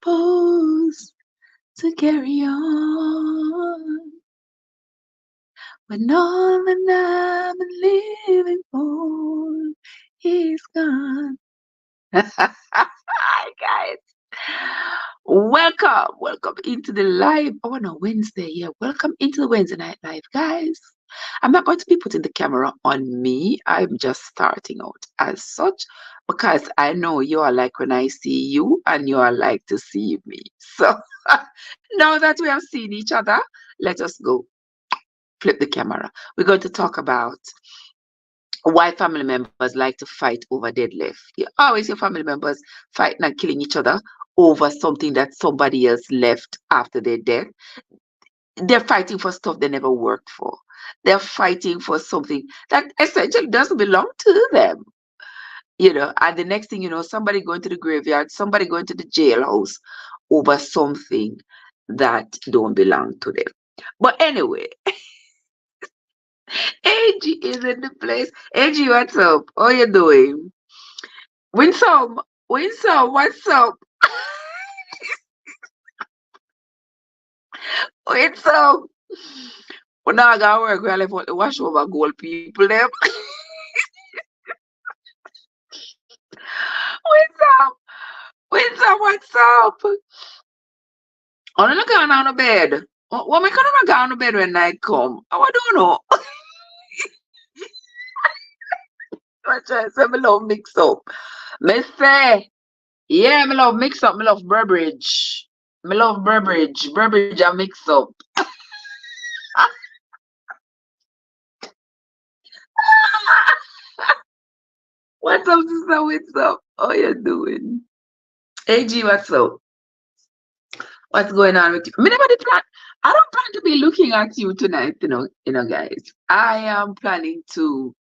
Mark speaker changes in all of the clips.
Speaker 1: supposed to carry on when all that I'm living for is gone? Hi guys, welcome into the live. Oh no, Wednesday. Yeah, welcome into the Wednesday night live, guys. I'm not going to be putting the camera on me. I'm just starting out as such because I know you are like when I see you and you are like to see me. So now that we have seen each other, let us go flip the camera. We're going to talk about why family members like to fight over Deadlef. You always hear family members fighting and killing each other over something that somebody else left after their death. They're fighting for stuff they never worked for. They're fighting for something that essentially doesn't belong to them. And the next thing you know, somebody going to the graveyard, somebody going to the jailhouse over something that don't belong to them. But anyway, AG is in the place. AG, what's up? How you doing? Winsome, what's up? Winsome. Well, now I got work. We are left out the wash over gold people. Them. Winsome, what's up? Oh, no, look on the bed. What am I going on the bed when night come? I don't know. I try to say I love mix up. Me say, yeah, I love mix up. I love Burbridge. I love Burbridge. Burbridge and mix up. What's up, sister? What's up? How you doing? AG, what's up? What's going on with you? Me never did plan. I don't plan to be looking at you tonight, guys. I am planning to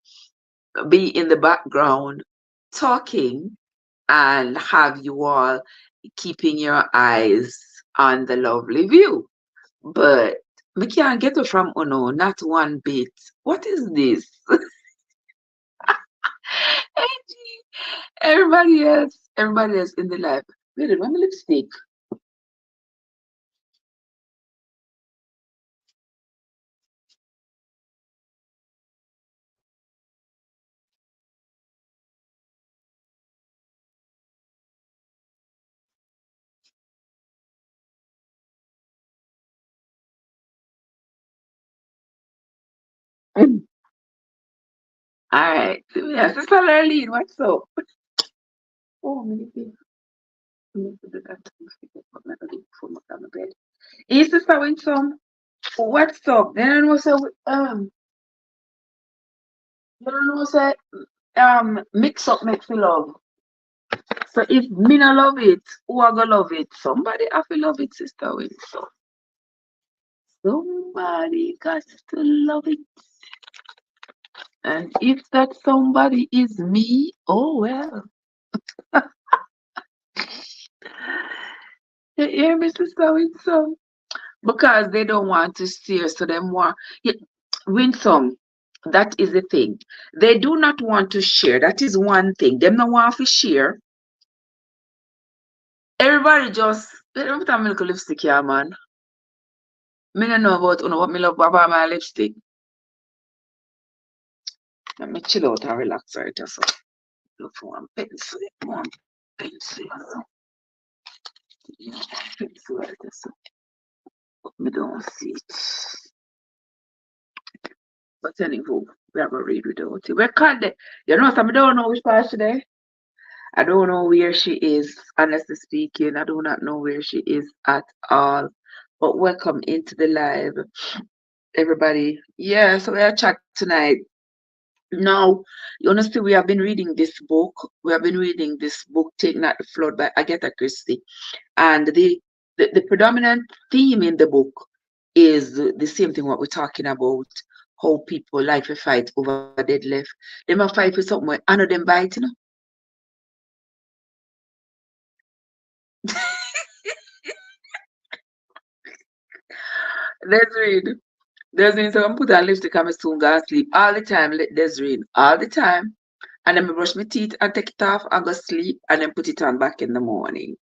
Speaker 1: be in the background talking and have you all keeping your eyes on the lovely view. But me can't get it from Uno, not one bit. What is this? AG, everybody else in the live. Wait, my lipstick. All right. Yeah, Sister Lurleen, what's up? Oh, maybe. Hey, Sister Winsome, what's up? Then I know say mix up makes me love. So if me not love it, who I gonna love it? Somebody have to love it, Sister Winsome. Somebody got to love it. And if that somebody is me, oh well. You hear me, Sister Winsome? Because they don't want to steer, so them want Winsome. That is the thing. They do not want to share. That is one thing. Them not want to share. Everybody just every time I look at lipstick here, man. Me don't know about what me love about my lipstick. Let me chill out and relax right so. Look for one pencil. One pencil. Pencil right so. But me don't see it. But anywho, we have a read without it. We can't you know, so I don't know which part today. I don't know where she is, honestly speaking. I do not know where she is at all. But welcome into the live, everybody. Yeah, so we are chat tonight. Now, honestly, we have been reading this book. We have been reading this book, Taking Out the Flood by Agatha Christie. And the predominant theme in the book is the same thing what we're talking about, how people like to fight over Deadlef. They might fight for something where I know them bite, Let's read. Desiree, so I'm put on lipstick and I soon go sleep all the time. Desiree, all the time. And then I brush my teeth and take it off and go sleep and then put it on back in the morning.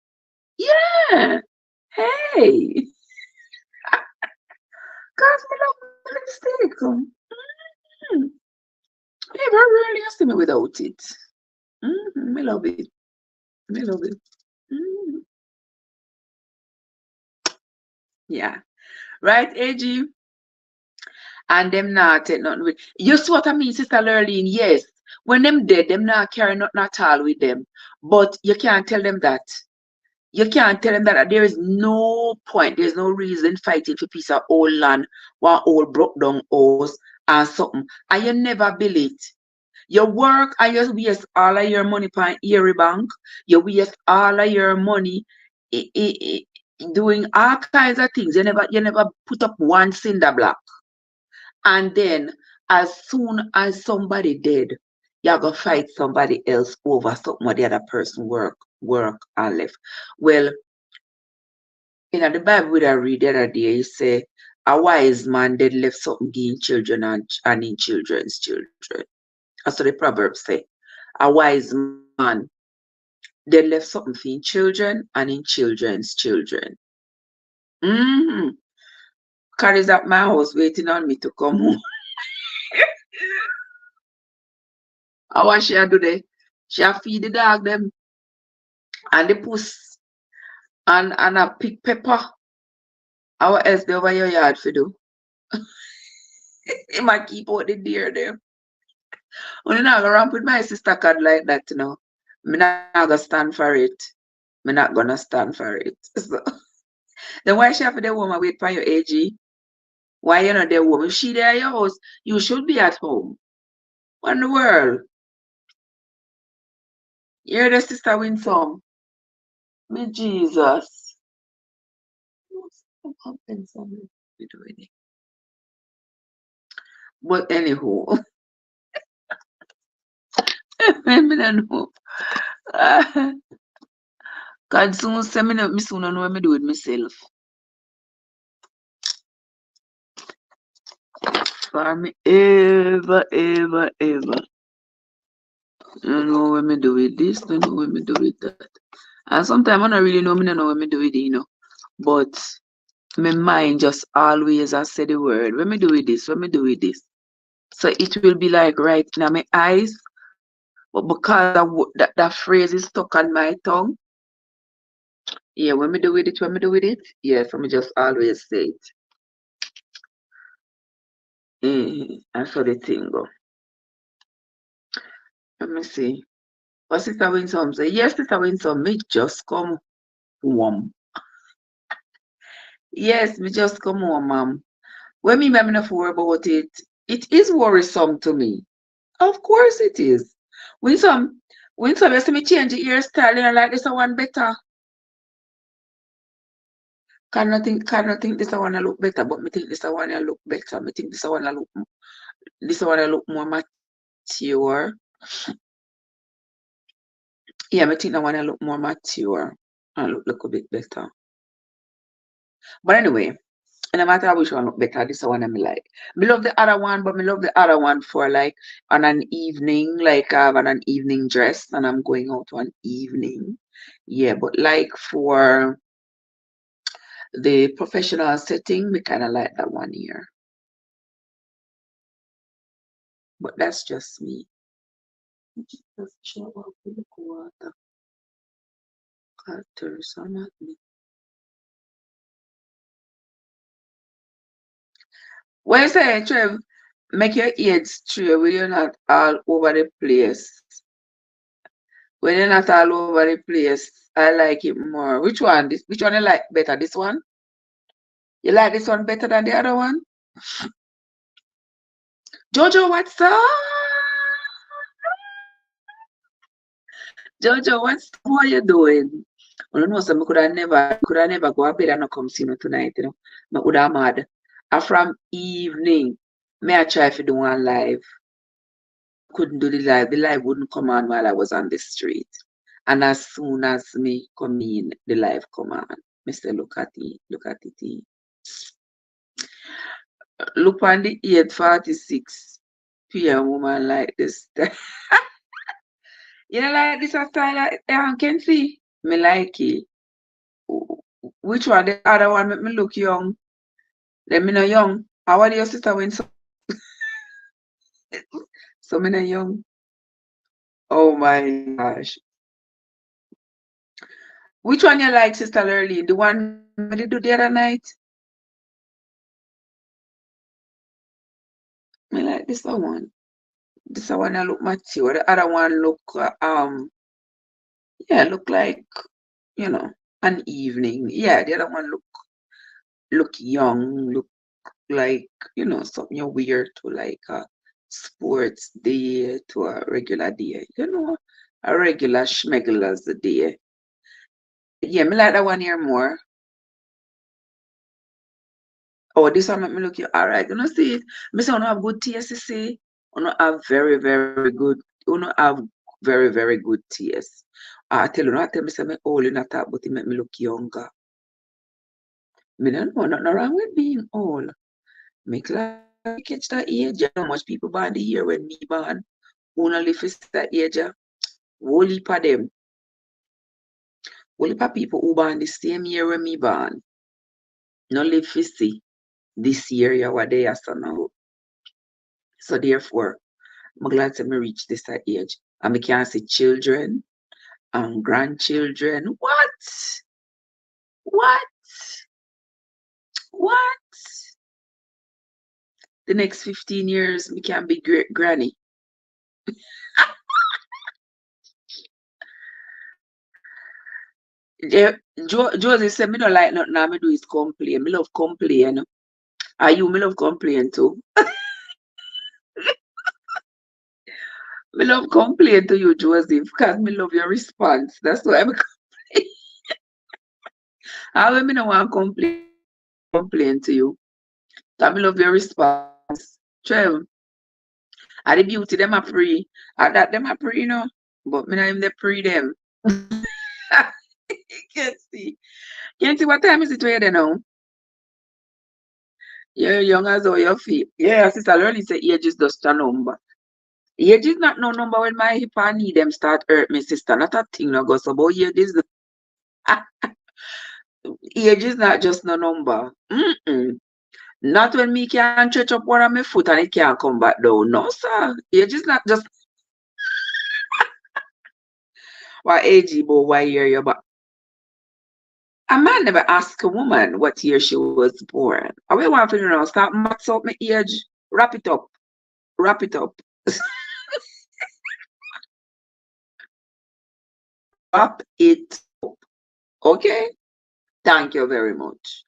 Speaker 1: Yeah, Hey, cause me love my lipstick. Mm. Never really see me without it. Me love it. Me love it. Mm. Yeah. Right, AG? And them not take nothing with. You see what I mean, Sister Lurleen? Yes. When them dead, them not carry nothing at all with them. But you can't tell them that. You can't tell them that there is no point, there's no reason fighting for piece of old land, one old broke down house and something. And you never build it. You work and you waste all of your money on Erie Bank. You waste all of your money doing all kinds of things. You never put up one cinder block. And then as soon as somebody dead, you're gonna fight somebody else over something what the other person work and left. Well, in the Bible we read the other day, it say a wise man did left something in children and in children's children. That's what the Proverbs say. A wise man did left something for in children and in children's children. Mm-hmm. Carries up my house waiting on me to come home. And what she a do there? She a feed the dog them and the puss and a pick pepper. And what else they over your yard for do? He might keep out the deer there. When I go ramp with my sister card like that, you know. Me not gonna stand for it. Me not gonna stand for it. So, then why she have to the woman wait for your AG? Why you not the woman? If she there at your house, you should be at home. What in the world? You're the sister win some. Me Jesus. What happens on me doing it? But anywho, me don't know. God soon say me soon know what me do with myself. For me ever. Don't know what me do with this, don't know what me do with that. And sometimes I don't really know, me don't know what me do with it, you know. But my mind just always I say the word, when me do with this, when me do with this. So it will be like right in my eyes, but because that phrase is stuck on my tongue, yeah, when me do with it, yeah, so me just always say it. And so the thing go. Let me see. What Sister Winsome say? Yes, Sister Winsome, me just come home. Yes, me just come home, ma'am. When me have enough worry about it, it is worrisome to me. Of course it is. When some you see me change the hairstyle, you know, like this one better. Cannot think this one look better, but me think this one look better. Me think this one look more mature. Yeah, me think that one look more mature and look a bit better. But anyway, no matter which one look better, this one I me like. Me love the other one, but me love the other one for like on an evening, like I have an evening dress and I'm going out one evening. Yeah, but like for the professional setting, me kind of like that one here. But that's just me. Just show up with the water. Cutters on at me. What you say, Trev? Make your ears straight when you're not all over the place. When you're not all over the place, I like it more. Which one? Which one you like better? This one? You like this one better than the other one? Jojo, what's up? Jojo, what's up? What you doing? I don't know, so I could have never go to bed and not come see you tonight, you know. I would have mad. And from evening, may I try to do one live. Couldn't do the live. The live wouldn't come on while I was on the street. And as soon as me come in, the live come on. Mr. Look at it. Look on the 8:46 p.m. woman like this. You know, like this style I can see. Me like it. Which one? The other one make me look young. Let me know young. How old your sister when so me not young? Oh my gosh. Which one you like, Sister Lurleen? The one we did do the other night? Me like this one. This one I look mature. The other one look yeah, look like, you know, an evening. Yeah, the other one look young, look like, you know, something you wear to like a sports day to a regular day. You know, a regular schmegular's day. Yeah, me like that one here more. Oh, this one make me look you. All right, you know, see it. Me say, you have good taste, you see. You have very, very good. You have very, very good taste. I tell you, not tell me say me old in that, but it make me look younger. Me don't know nothing wrong with being old. Me glad I catch that age. You know how much people born the year when me born. Who not live for that age? Whole heap of them. Whole heap of people who born the same year when me born. No live for see this year you what they are so now. So therefore, I'm glad to me reach this age. And I can see children and grandchildren. What? What? What? The next 15 years, we can be great granny. Yeah, Josie said, me don't like nothing, me do is complain. Me love complain. Are you, me love complain too? Me love complain to you, Joseph, because me love your response. That's why I'm I will me no want complain to you. Because me love your response. Trev, are the beauty them a pre. Are that them a pre, you know? But me not even the pre them. You can't see. Can't see what time is it where they now? You're young as all your feet. Yeah, Sister Lurleen say age is just a number. Age is not no number when my hip and knee them start hurt me, sister. Not a thing no go so about age is age is not just no number. Mm-mm. Not when me can stretch up one of my foot and it can't come back down. No, sir. Age is not just what age but why year you back. A man never ask a woman what year she was born. I will want to know, start maths up my age. Wrap it up. Wrap it up. Wrap it up. Okay? Thank you very much.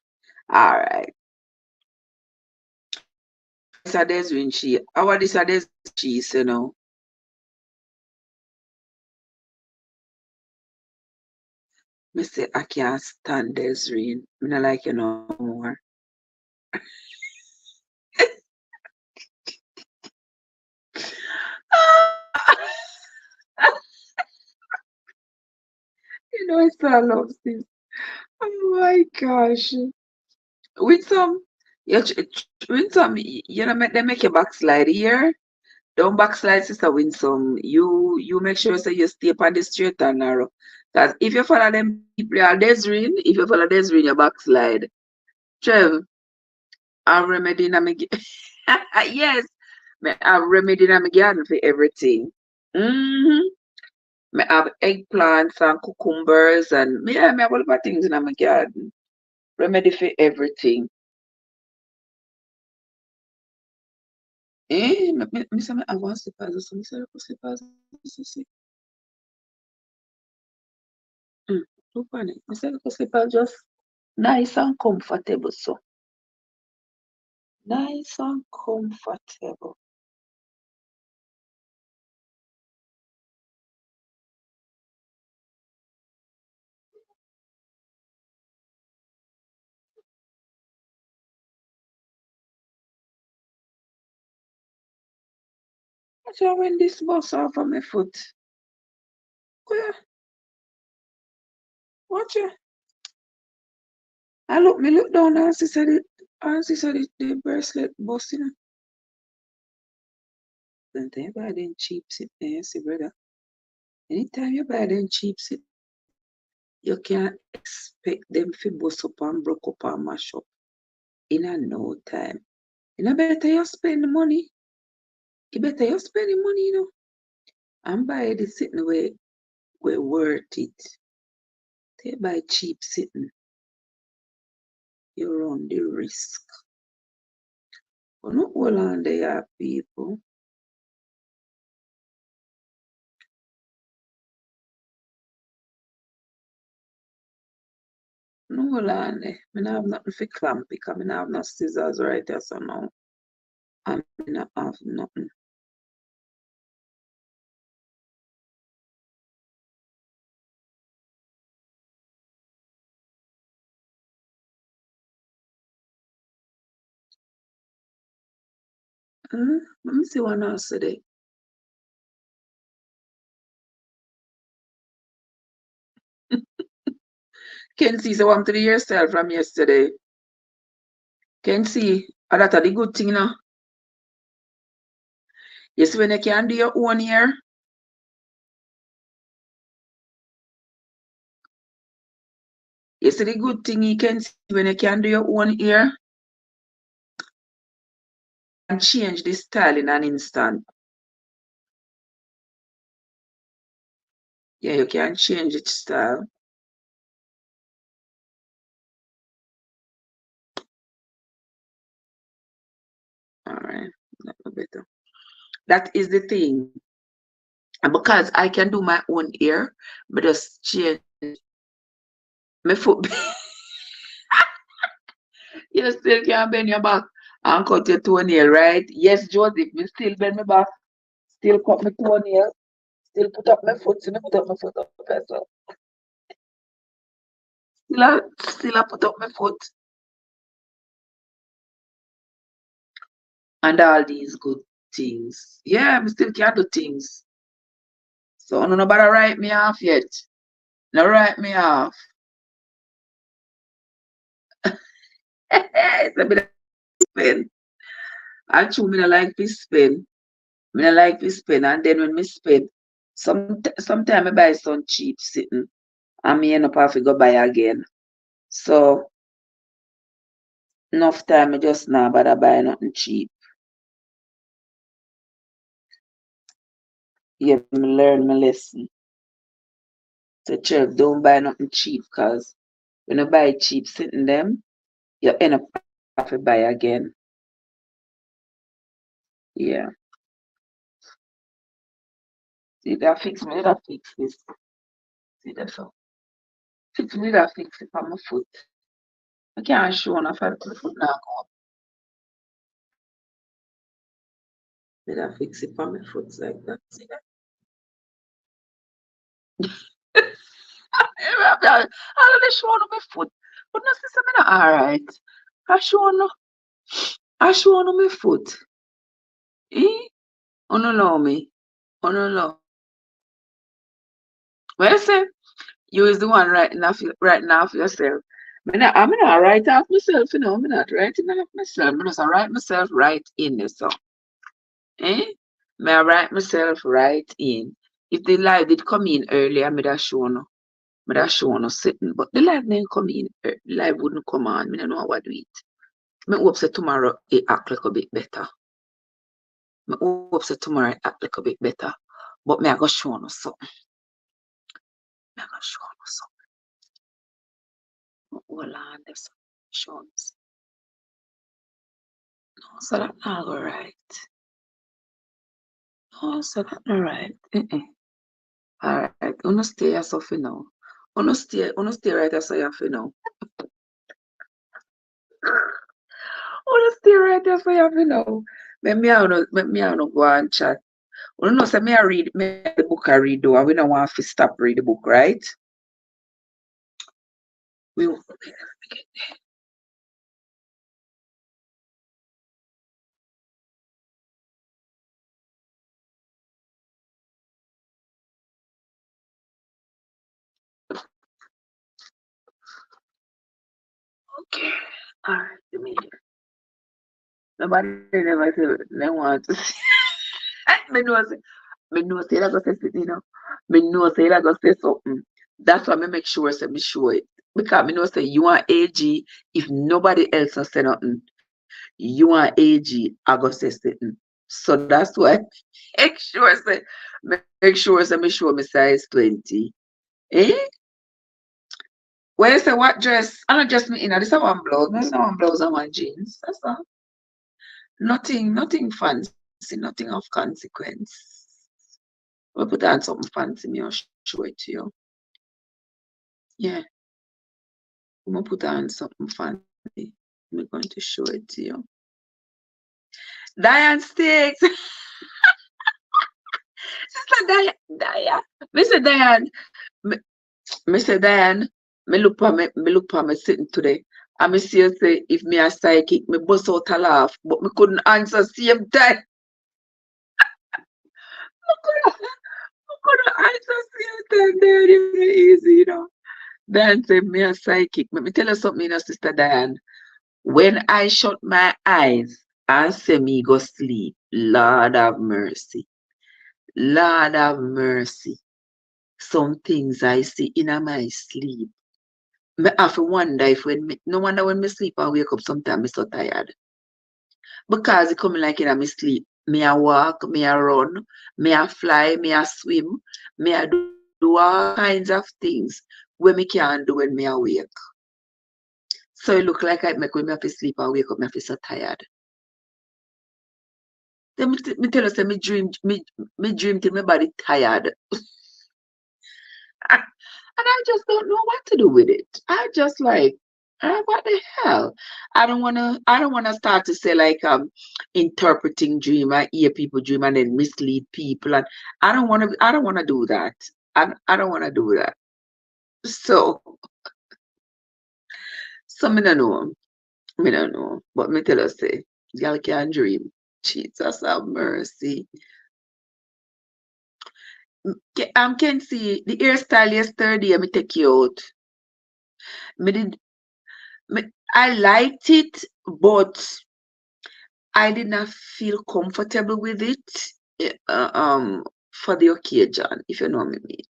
Speaker 1: All right. This when she, our this cheese, you know. Me say I can't stand this rain. I don't like you no more. You know, I still love this. Oh my gosh. With some, yeah, with some, you know, they make you backslide here. Don't backslide, sister, win some. You make sure so you stay on the straight and narrow. Because if you follow them people, if you follow Desiree, you backslide. Trev, I've remedy in my yes, I've remedy in my garden for everything. Mm-hmm. I have eggplants and cucumbers and yeah, I have a lot of things in my garden. Remedy for everything. Me say me have one slippers, so me say the slippers. See. Look on it. Me say the slippers just nice and comfortable, so nice and comfortable. Watch out when this bus off of my foot. Where? Watch it. Me look down and she said the bracelet bust, you know. Then you buy them cheap sit there, see brother. Anytime you buy them cheap sit, you can't expect them to bust up and broke up and mash up in a no time. You know, better you spend the money. You better you spend the money, you know, and buy the sitting where worth it. They buy cheap sitting. You run the risk. But not all on there, people. No all on there. I don't have nothing for clamp because I don't have no scissors right there, so now I don't have nothing. Let me see what else today. Can see so I'm to the hairstyle from yesterday. Can see that's the good thing now. You see when you can do your own hair. You see the good thing you can see when you can do your own hair and change the style in an instant. Yeah, you can change its style. Alright, that's better. That is the thing. And because I can do my own hair, but just change my foot. You still can bend your back and cut your toenail, right? Yes, Joseph, me still bend my back, still cut my toenail, still put up my foot, still put up my foot up as well. Still I put up my foot. And all these good things. Yeah, I still can do things. So nobody write me off yet. No write me off. It's a bit of spin. Actually, me no like to spin. Me no like to spin. And then when me spin, sometime I buy some cheap sitting. And me end up have to go buy again. So enough time I just now bother buy nothing cheap. Yeah, me learn my lesson. So Trev, don't buy nothing cheap because when you buy cheap sitting them, you end up have to buy again. Yeah. See that fix me, that fix this. See that so. Fix me that fix it on my foot. I can't show on if I put the foot now go up. See that fix it on my foot like that. See that? I only show on my foot. But no sister, me not alright. I show on my foot. Eh? Oh no know me. Oh no know. What you say? You is the one writing off yourself. I'm not write off myself, you know. I'm not writing off myself. I just write myself right in there. So, eh? May I write myself right in. If the live did come in earlier, me da show no sitting. But the live didn't come in. The live wouldn't come on. Me don't know what to do it. Me hope say tomorrow it act like a bit better. Me hope say tomorrow it act like a bit better. But me I go show no something. Me I go show no something. Hold on, there's some shows. No, so that not go right. No, so that not right. Alright, uno stay as of now. Uno stay right as I have now. Uno stay right as I have now. Make me no go and chat. Uno know say me I read the book I read though, and we don't want to stop read the book, right? We okay. Alright, me. Nobody never say they want to see. Me know say that go say something, you know. Me know say that go say something. That's why I make sure say me show it. Because me know say you want AG, if nobody else not say nothing, you want AG, I go say something. So that's why make sure say me show me size 20. Eh? When you say what dress? I don't dress me in. This is one blouse. This is one blouse and one jeans. That's all. Nothing fancy, nothing of consequence. We'll put on something fancy, me I'll show it to you. Yeah. I'm gonna put on something fancy. I'm going to show it to you. Diane Sticks. Sister Diane. Mr. Diane. Mr. Diane. Me look for me sitting today. And me see you say if me a psychic, me bust out a laugh, but me couldn't answer same time. I couldn't answer same time there. It's easy, you know. Diane say me a psychic. Let me tell you something, you know, Sister Diane. When I shut my eyes and say me go sleep, Lord have mercy. Lord have mercy. Some things I see in my sleep. Me have to wonder if no wonder when me sleep and wake up sometimes me so tired. Because it coming like in my sleep. Me a walk, me a run, me a fly, me a swim, me a do all kinds of things where me can't do when me awake. So it look like I make when me have to sleep and wake up, me have to so tired. Then me tell you, say me dream till my body tired. And I just don't know what to do with it. I just like, what the hell? I don't wanna start to say like interpreting dream. I hear people dream and then mislead people, and I don't wanna do that. I don't wanna do that. So me don't know. Me don't know. But me tell us say, y'all can dream. Jesus have mercy. Can see the hairstyle yesterday, me take you out. Me did I liked it, but I did not feel comfortable with it for the occasion, if you know what I mean.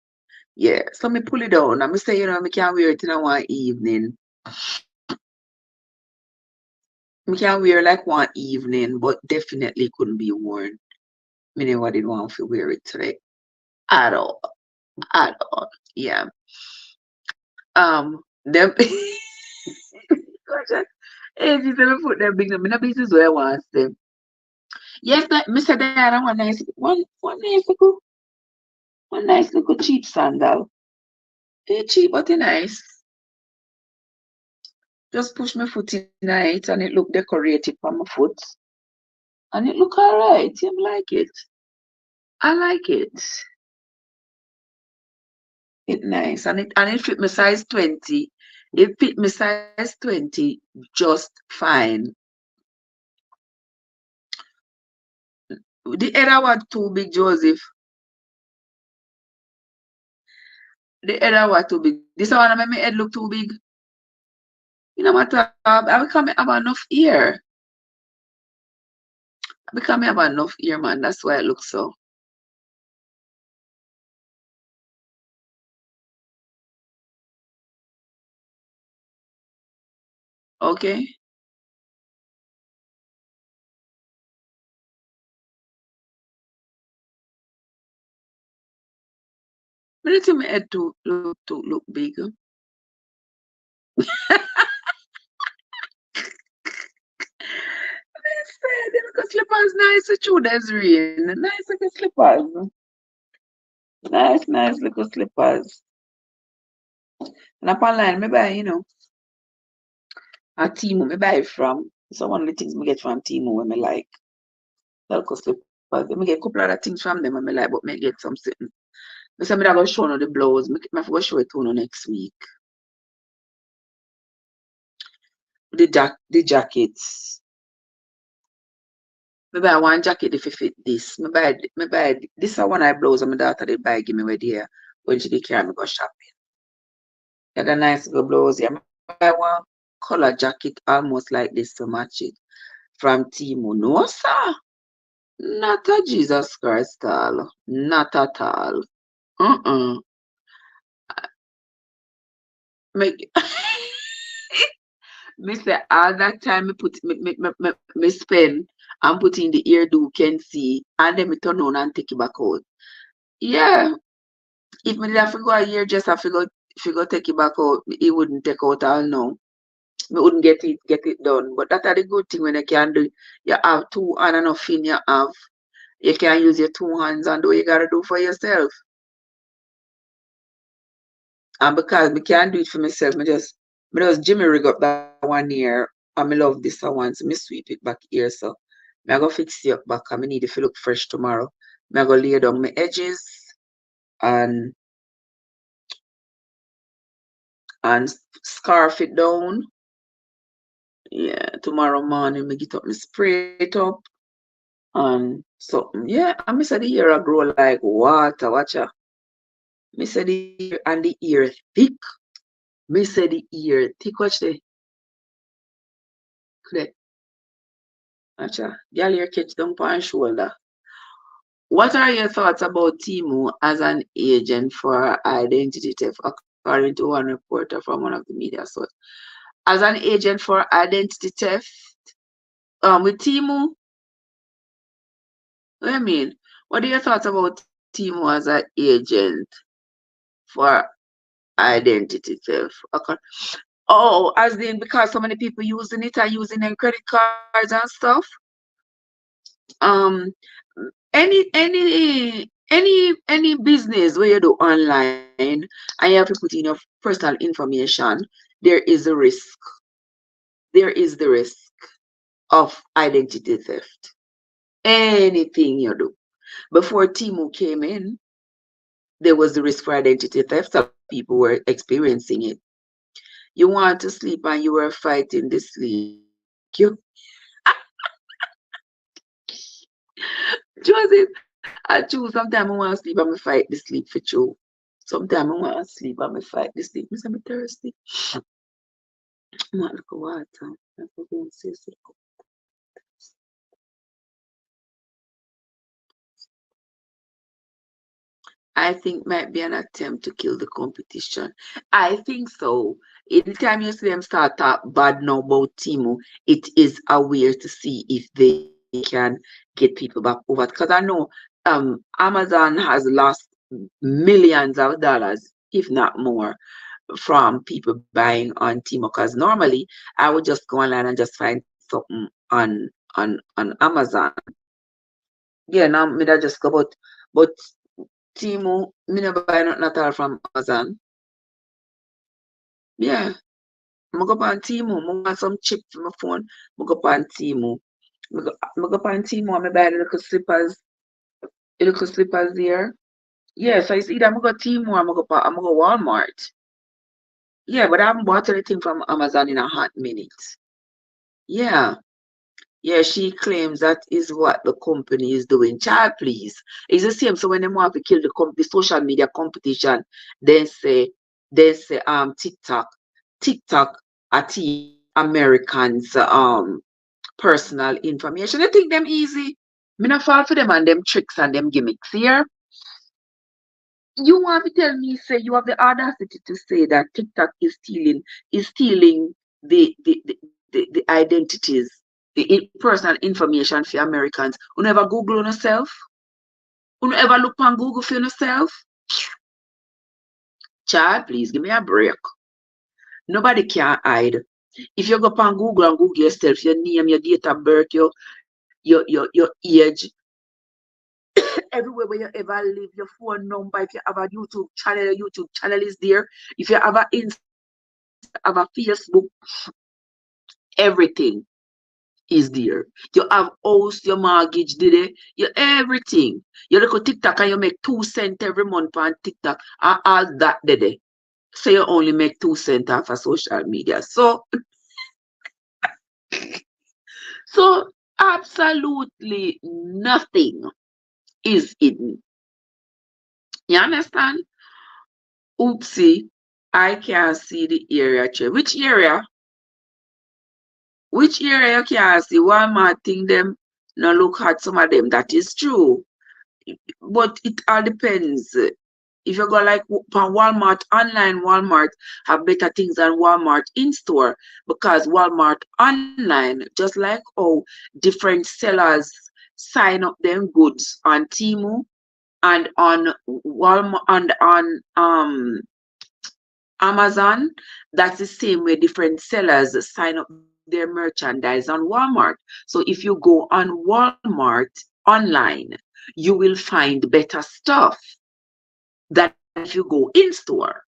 Speaker 1: Yeah. So me pull it down. And me say, me can't wear it in a one evening. Me can wear like one evening, but definitely couldn't be worn. Me never did want to wear it today. At all. At all. Yeah. Them Hey, she said me put them big them in a business where I want them. Yes, that Mr. Diana, one nice little cheap sandal. It's cheap but it's nice. Just push my foot in it and it look decorated for my foot. And it look alright. I like it. I like it. It's nice. And it fit my size 20. It fit my size 20 just fine. The other one too big, Joseph. The other one too big. This one make my head look too big. You know what? I become have enough ear. I become have enough ear, man. That's why it looks so. Okay. But I think my head to look big. They look slippers nice too, Desiree. Nice little slippers. Nice little slippers. And upon line, me buy, a Timo, me buy it from. So one of the things me get from Timo when me like. Little slippers. Me get a couple other things from them when me like, but me get some sitting. Me say me da go show no the blouse. Me go show it to you next week. The jackets. Me buy one jacket if it fit this. Me buy this is one I blouse and my daughter did buy give me with here when she did carry me go shopping. Got a nice little blouse. Yeah, me buy one color jacket almost like this to match it from Timo. No, sir. Not a Jesus Christ all. Not at all. Uh-uh. Make me say all that time me spend and put in the ear do can see and then me turn on and take it back out. Yeah. If me did have to go a year just have to go take it back out, it wouldn't take out all now. Me wouldn't get it done. But that are the good thing when you can do. You have two hand and nothing you have. You can use your two hands and do what you gotta do for yourself. And because me can't do it for myself, me just Jimmy rig up that one year and me love this one, so me sweep it back here. So me I go fix it up back and me need it to look fresh tomorrow. Me I go lay down my edges and and scarf it down. Yeah, tomorrow morning me get up, me spray it up and something. Yeah, and me say the hair a grow like water, watcha. Me say the hair and the ear thick. Me say the ear thick, watch the watcha. Girl ear catch down on shoulder. What are your thoughts about Timu as an agent for identity theft, according to one reporter from one of the media sources? As an agent for identity theft, with Timu, what do you mean? What are your thoughts about Timu as an agent for identity theft? Okay. Oh, as in because so many people using it and using their credit cards and stuff. Um, any business where you do online and you have to put in your personal information, there is a risk. There is the risk of identity theft. Anything you do. Before Timu came in, there was the risk for identity theft. Some people were experiencing it. You want to sleep and you were fighting the sleep. You choose it. I choose. Sometimes I want to sleep and I fight the sleep for you. Sometimes I want to sleep and I fight the sleep. I'm thirsty. I want to go water. I forgot to say so. I think might be an attempt to kill the competition. I think so. Anytime you see them start talk bad now about Timu, it is a way to see if they can get people back over. Because I know Amazon has lost millions of dollars, if not more, from people buying on Timo. Because normally I would just go online and just find something on Amazon. Yeah, now me that just go but Timo, me never buy nothing at all from Amazon. Yeah. I go on Timo, I want some chip for my phone. I go on Timo. I go on Timo and I buy the little slippers there. Yeah, so it's either I go Timo or I go Walmart. Yeah, but I haven't bought anything from Amazon in a hot minute. Yeah. Yeah, she claims that is what the company is doing. Child, please. It's the same. So when they want to kill the social media competition, then say TikTok at Americans personal information. They think them easy. Me not fall for them and them tricks and them gimmicks here. You want to tell me, say you have the audacity to say that TikTok is stealing the identities, the personal information for Americans who never Google on yourself, who never look on Google for yourself. Child, please give me a break. Nobody can hide. If you go on Google and Google yourself, your name, your date of birth, your age, everywhere where you ever live, your phone number, if you have a YouTube channel, your YouTube channel is there. If you have a Instagram, have a Facebook, everything is there. You have house, your mortgage, did it? Your everything. You look at TikTok and you make 2 cents every month on TikTok and all that did it. So you only make 2 cents off of social media. So absolutely nothing is hidden. You understand? Oopsie, I can't see the area. Which area? Which area you can't see? Walmart thing them. Now look at some of them. That is true. But it all depends. If you go like Walmart online, Walmart have better things than Walmart in store, because Walmart online, just like how different sellers sign up them goods on Temu and on Walmart and on Amazon, that's the same way different sellers sign up their merchandise on Walmart. So if you go on Walmart online, you will find better stuff than if you go in store.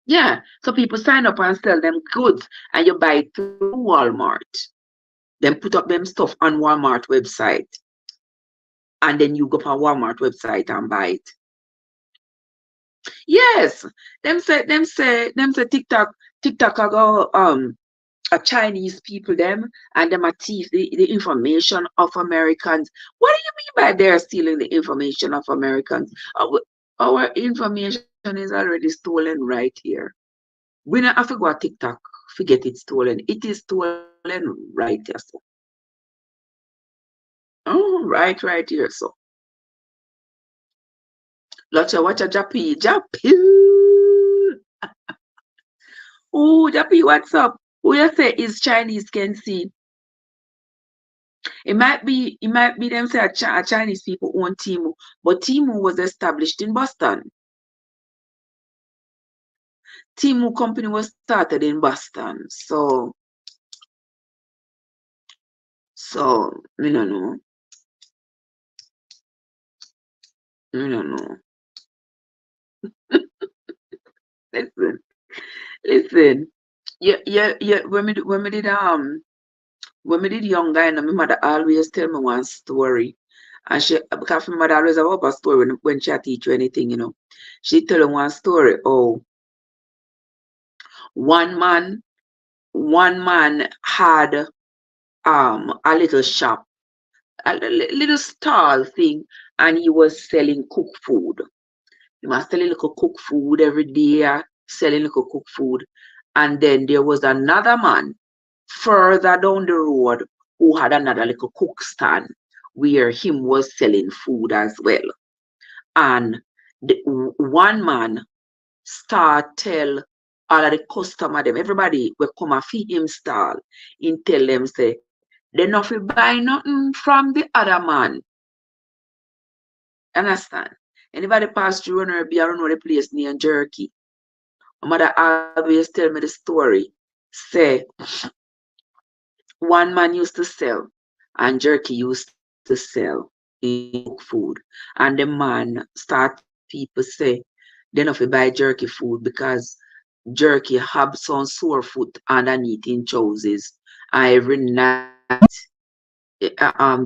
Speaker 1: Yeah. So people sign up and sell them goods and you buy it through Walmart. Then put up them stuff on Walmart website. And then you go on Walmart website and buy it. Yes. Them say TikTok I go a Chinese people them and them a thief the information of Americans. What do you mean by they're stealing the information of Americans? Our information is already stolen right here. We don't have to go to TikTok to get it stolen. It is stolen right here. So. Oh, right here. So. Watch a Jappy. Oh, Jappy, what's up? Who you say is Chinese can see? It might be them say a Chinese people own Temu, but Temu was established in Boston. Temu company was started in Boston, so we don't know. We don't know. Listen. Yeah. When me did young guy, my mother always tell me one story. And because my mother always have a story when she teach you anything, She tell you one story. Oh, one man, one man had a little shop, a little stall thing, and he was selling cooked food. He was selling little cooked food every day, selling little cooked food. And then there was another man further down the road who had another little cook stand where him was selling food as well. And one man start tell all of the customer them, everybody will come and feed him stall, and tell them say, they not fi buy nothing from the other man. Understand? Anybody pass through and be around the place near Jerky. My mother always tell me the story. Say one man used to sell and Jerky used to sell in cook food. And the man start people say they not fi buy Jerky food because Jerky have some sore foot underneath in trousers. And every night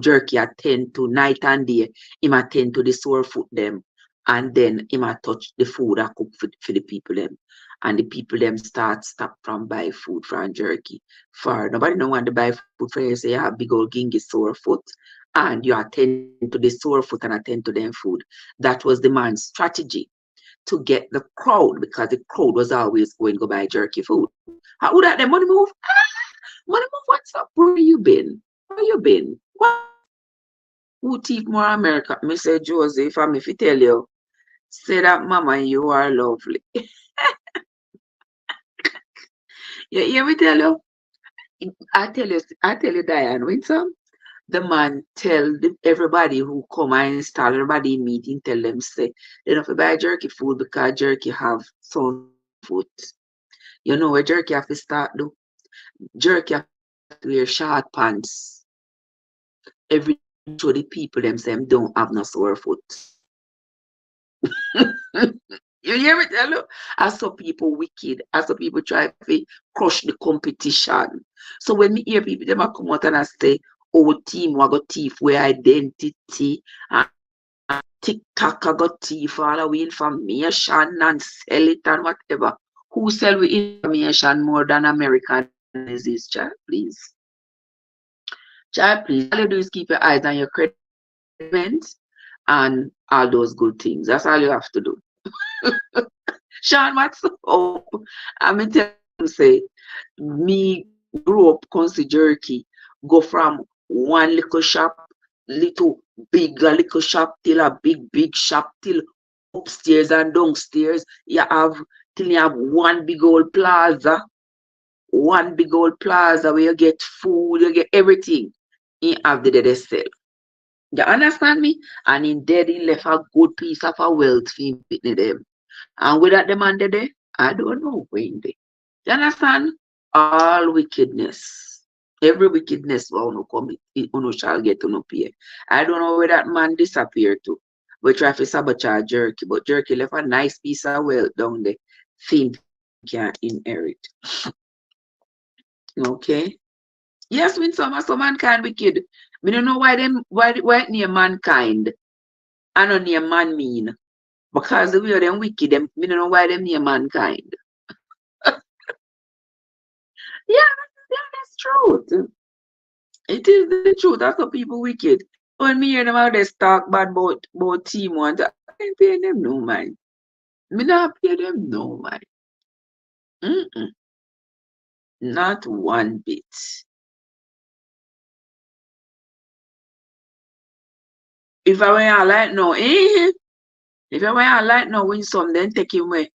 Speaker 1: Jerky attend to night and day, him attend to the sore foot them, and then him a touch the food I cook for the people them. And the people them stop from buy food from Jerky. For nobody no want to buy food for you, say you have big old gingy sore foot and you attend to the sore foot and attend to them food. That was the man's strategy to get the crowd, because the crowd was always going to go buy Jerky food. How would that the money move? Money move, what's up? Where you been? Where you been? What? Who thief more America? Me say Joseph, and if I tell you, say that mama, you are lovely. You hear me tell you? I tell you, Diane, when the man tell everybody who come and install, everybody in meeting, tell them say they don't have to buy Jerky food because Jerky have some food. You know where Jerky have to start though? Jerky have to start wear short pants every show the people them say them don't have no sore foot. You hear me tell you? I saw people wicked. I saw people try to crush the competition. So when me hear people them a come out and I say, oh team I got thief where identity and TikTok I got thief all our information and sell it and whatever. Who sell we information more than American is this, child, please? Child, please. All you do is keep your eyes on your credit and all those good things. That's all you have to do. Sean, what's up? I'm mean, tell you say, me grew up consi Jerky, go from one little shop, little big little shop till a big shop till upstairs and downstairs. You have till you have one big old plaza where you get food, you get everything. You have the dead cell. You understand me? And in there, he left a good piece of a wealth for him pitney them. And without them under there, I don't know when they. You understand? All wickedness. Every wickedness will no come, uno shall get no pay. I don't know where that man disappeared to. We try to sabotage Jerky, but Jerky left a nice piece of wealth down there. Thing can inherit. Okay? Yes, when some mankind wicked. Me don't know why it name mankind. I don't name man mean. Because the way them wicked, them me don't know why them name mankind. Yeah, that's truth. It is the truth. That's how people wicked. When me hear them out there talk bad about team one, I ain't paying them no mind. Me not pay them no mind. Mm-mm. Not one bit. If I were like no, if I were like no, win some, then take him away.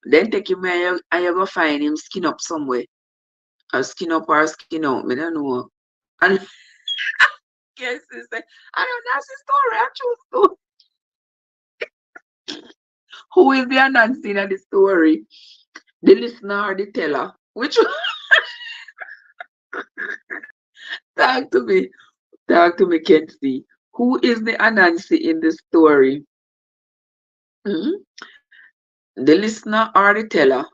Speaker 1: Then take him away and you go find him skin up somewhere. Or skin up or skin out. Me don't know. And yes, it's like, I don't know, that's the story. I choose to. Who is the announcing of the story? The listener or the teller? Which one? Talk to me. Talk to me, Kenzie. Who is the Anansi in the story? Hmm? The listener or the teller?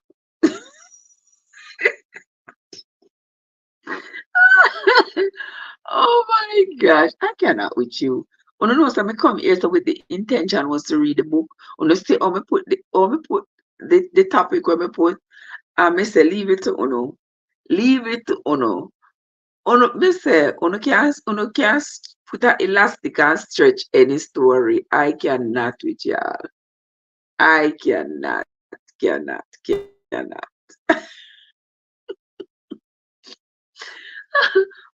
Speaker 1: Oh my gosh, I cannot with you. You know, so I come here so with the intention was to read the book. You see, the topic where I put, and I say leave it to Uno. Leave it to Uno. Uno, me say, Uno can't put an elastic and stretch any story. I cannot with y'all. I cannot.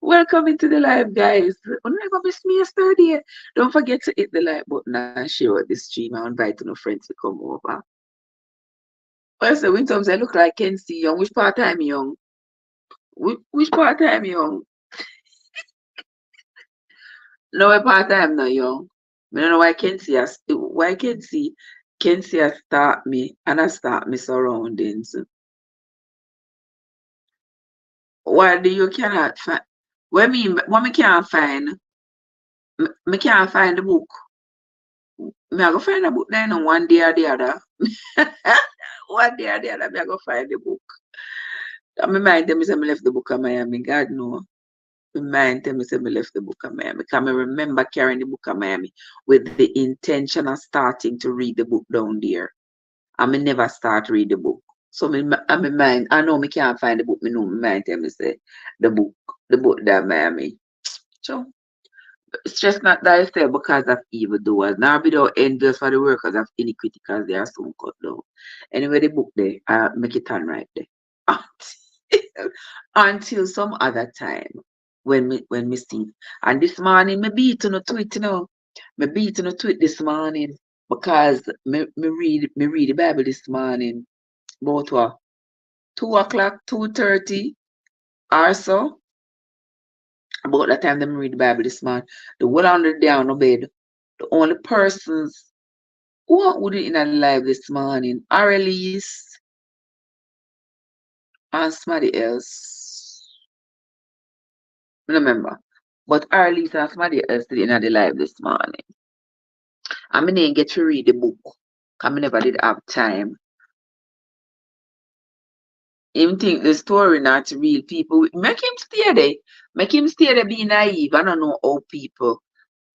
Speaker 1: Welcome into the live, guys. Never miss me yesterday. Don't forget to hit the like button and share out the stream and invite your friends to come over. Also, when times I look like Kenzie Young, which part I'm young? Which part I'm young? No, what part I'm not young. I don't know why Kenzie has start me and I start me surroundings. Why do you cannot find? What me can't find? Me can't find the book. Me I go find the book then on one day or the other. One day or the other, me I go find the book. And my mind tell me say me left the book in Miami. God no. My mind tell me say me left the book in Miami. Because I remember carrying the book in Miami with the intention of starting to read the book down there. And I never start read the book. So my mind, I know me can't find the book. Me know my mind tell me say the book that Miami. So it's just not that I say because of evildoers. Now be thou envious for the workers of iniquity because they are soon cut down. Anyway, the book there, I make it on right there. Until some other time when me see. And this morning me beat on a tweet, Me beat on a tweet this morning because me read the Bible this morning about what 2 o'clock, 2:30 or so. About that time them read the Bible this morning. The whole on the day on the bed. The only persons who would it in a live this morning are Elise and somebody else. I don't remember. But Arlise and somebody else did in the live this morning. And I didn't get to read the book. Because I never did have time. Him think the story not real people. Make him stay there. Make him stay there be naive. I don't know how people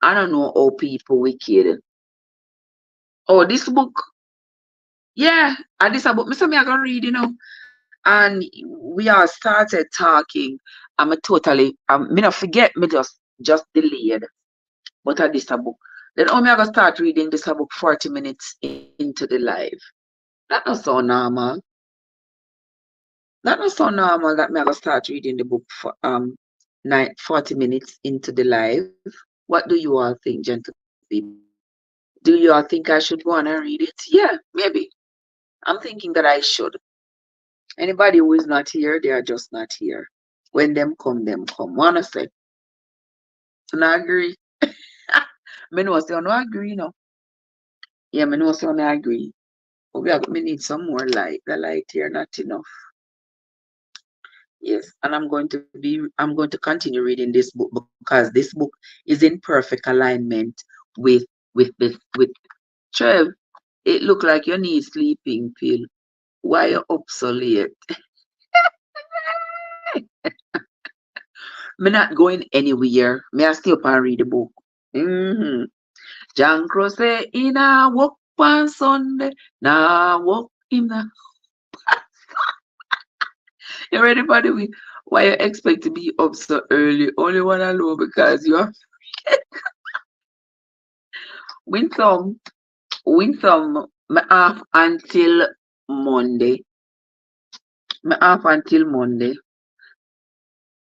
Speaker 1: wicked. Oh, this book. Yeah. And this book. Me I gonna read, And we all started talking. I'm me not forget me just delayed. But I this book. Then I gonna start reading this book 40 minutes into the live. That not so normal. That not so normal that me gonna start reading the book for 40 minutes into the live. What do you all think, gentle people? Do you all think I should go on and read it? Yeah, maybe. I'm thinking that I should. Anybody who is not here, they are just not here. When them come, them come. Wanna say? So I agree. Me know say no agree, no. Yeah, me know say no agree. But me need some more light. The light here not enough. Yes, and I'm going to continue reading this book because this book is in perfect alignment with with Trev. It look like you need sleeping pill. Why you up so late? Me not going anywhere. Me I stay up and read the book. Mm-hmm. John Crow say in a walk on Sunday. Nah walk in the you ready for the week? Why you expect to be up so early? Only one alone because you are win some. Me off until Monday. Me off until Monday.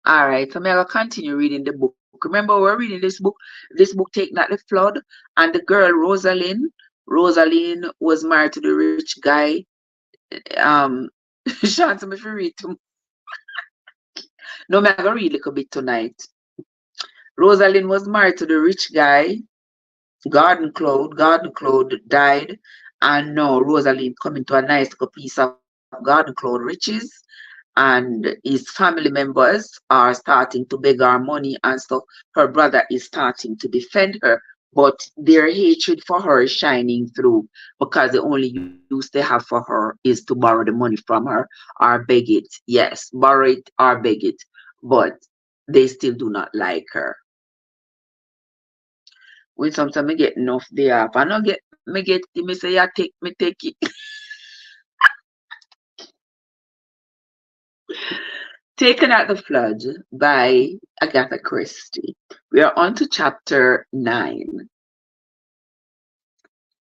Speaker 1: All right, so me I will continue reading the book. Remember, we're reading this book. This book taken at the flood, and the girl Rosaleen. Rosaleen was married to the rich guy. Um, Chance me if you read to no, me I gonna read a little bit tonight. Rosaleen was married to the rich guy. Garden Cloud died, and now Rosaleen coming to a nice little piece of Garden Cloud riches, and his family members are starting to beg her money and stuff. Her brother is starting to defend her, but their hatred for her is shining through because the only use they have for her is to borrow the money from her or beg it. Yes, borrow it or beg it, but they still do not like her. When sometimes I get enough day off, I not get me get it, me say yeah take it. Taken at the Flood by Agatha Christie. We are on to chapter 9.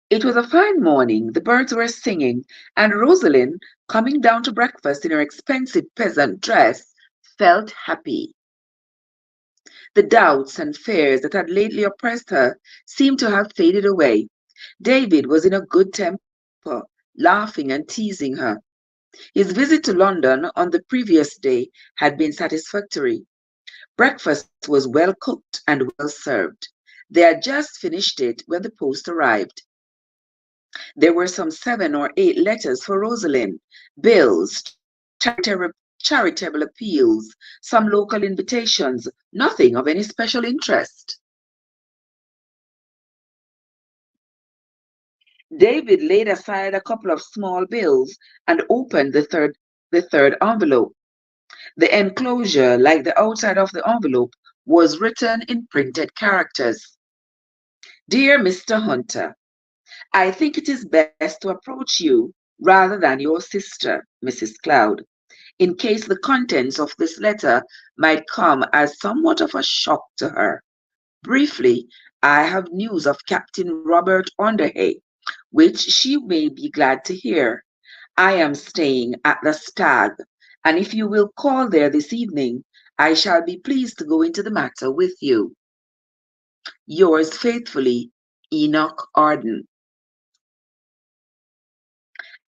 Speaker 1: It was a fine morning, the birds were singing, and Rosaleen, coming down to breakfast in her expensive peasant dress, felt happy. The doubts and fears that had lately oppressed her seemed to have faded away. David was in a good temper, laughing and teasing her. His visit to London on the previous day had been satisfactory. Breakfast was well cooked and well served. They had just finished it when the post arrived. There were some 7 or 8 letters for Rosaleen, bills, charitable appeals, some local invitations, nothing of any special interest. David laid aside a couple of small bills and opened the third envelope. The enclosure, like the outside of the envelope, was written in printed characters. Dear Mr. Hunter, I think it is best to approach you rather than your sister, Mrs. Cloud, in case the contents of this letter might come as somewhat of a shock to her. Briefly, I have news of Captain Robert Underhay, which she may be glad to hear. I am staying at the Stag, and if you will call there this evening, I shall be pleased to go into the matter with you. Yours faithfully, Enoch Arden.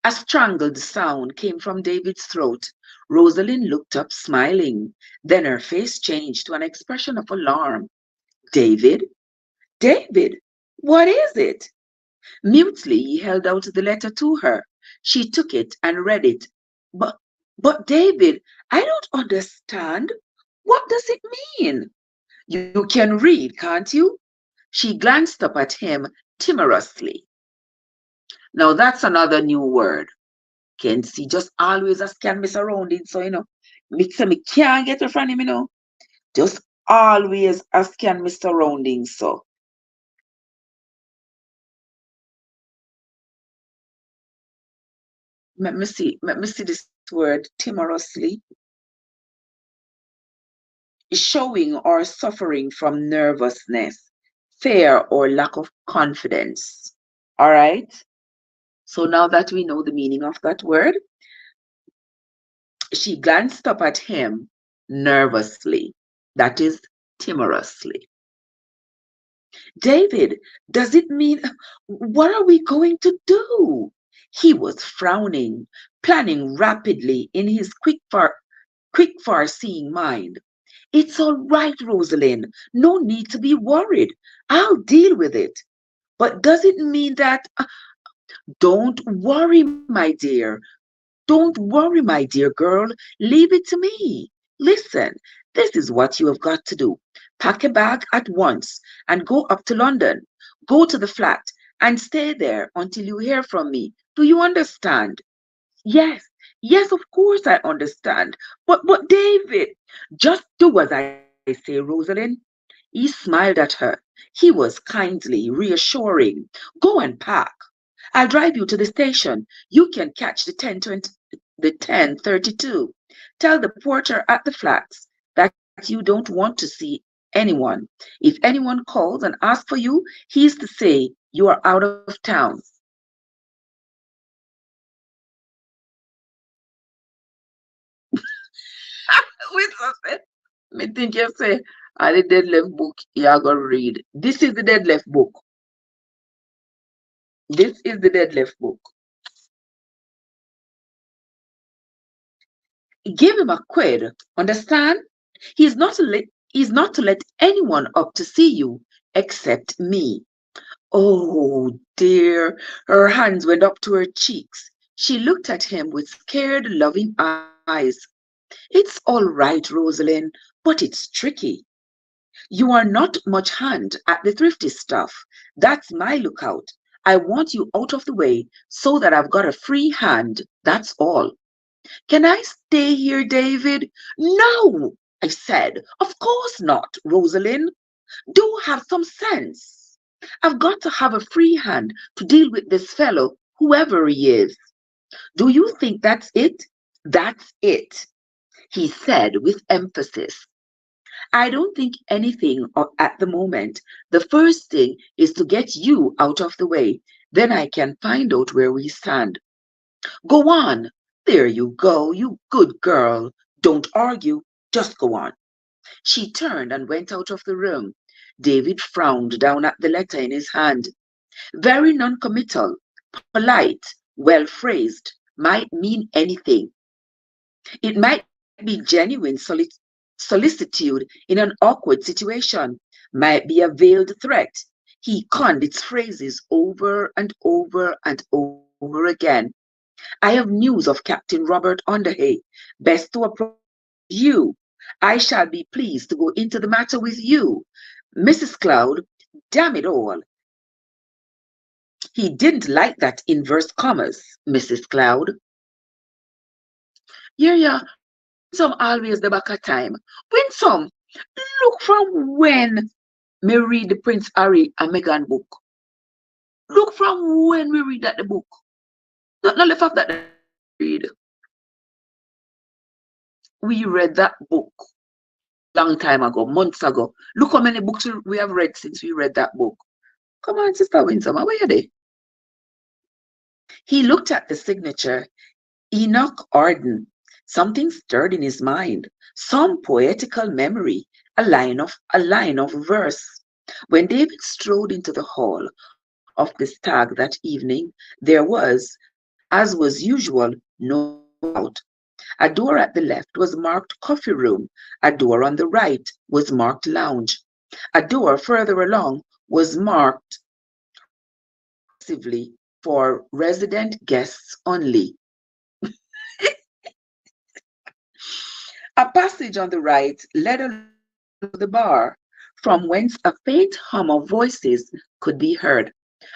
Speaker 1: A strangled sound came from David's throat. Rosaleen looked up, smiling. Then her face changed to an expression of alarm. David? David? What is it? Mutely he held out the letter to her. She took it and read it. But, but David, I don't understand. What does it mean? You can read, can't you? She glanced up at him timorously. Now that's another new word. Can see just always a scan my surroundings, so me say me can't get it from him, Just always a scan my surroundings, so. Let me see this word timorously. Showing or suffering from nervousness, fear, or lack of confidence. All right. So now that we know the meaning of that word, she glanced up at him nervously. That is timorously. David, does it mean what are we going to do? He was frowning, planning rapidly in his quick far-seeing mind. It's all right, Rosaleen. No need to be worried. I'll deal with it. But does it mean that don't worry, my dear. Don't worry, my dear girl. Leave it to me. Listen, this is what you have got to do. Pack a bag at once and go up to London. Go to the flat and stay there until you hear from me. Do you understand? Yes, yes, of course I understand. But David, just do as I say, Rosalind. He smiled at her. He was kindly reassuring. Go and pack. I'll drive you to the station. You can catch the 10:32. Tell the porter at the flats that you don't want to see anyone. If anyone calls and asks for you, he's to say you are out of town. Wait a second. Me think you say, the Deadlef book you are going to read. This is the Deadlef book. This is the Deadlef book. Give him a quid, understand? He's not to let anyone up to see you except me. Oh dear, her hands went up to her cheeks. She looked at him with scared, loving eyes. It's all right, Rosaleen, but it's tricky. You are not much hand at the thrifty stuff. That's my lookout. I want you out of the way so that I've got a free hand. That's all. Can I stay here, David? No, I said. Of course not, Rosalind. Do have some sense. I've got to have a free hand to deal with this fellow, whoever he is. Do you think that's it? That's it, he said with emphasis. I don't think anything at the moment. The first thing is to get you out of the way. Then I can find out where we stand. Go on. There you go, you good girl. Don't argue. Just go on. She turned and went out of the room. David frowned down at the letter in his hand. Very non-committal, polite, well phrased, might mean anything. It might be genuine solicitude in an awkward situation, might be a veiled threat. He conned its phrases over and over and over again. I have news of Captain Robert Underhay. Best to approach you. I shall be pleased to go into the matter with you. Mrs. Cloud, damn it all. He didn't like that inverse commas, Mrs. Cloud. Yeah, Winsome always the back of time. Winsome, look from when me read the Prince Harry and Meghan book. Look from when we read that the book. Not left off that read. We read that book long time ago, months ago. Look how many books we have read since we read that book. Come on, Sister Winsome, where are they? He looked at the signature, Enoch Arden. Something stirred in his mind, some poetical memory, a line of verse. When David strode into the hall of the stag that evening, there was, as was usual, no doubt. A door at the left was marked coffee room, a door on the right was marked lounge. A door further along was marked reflexively for resident guests only. A passage on the right led along to the bar, from whence a faint hum of voices could be heard.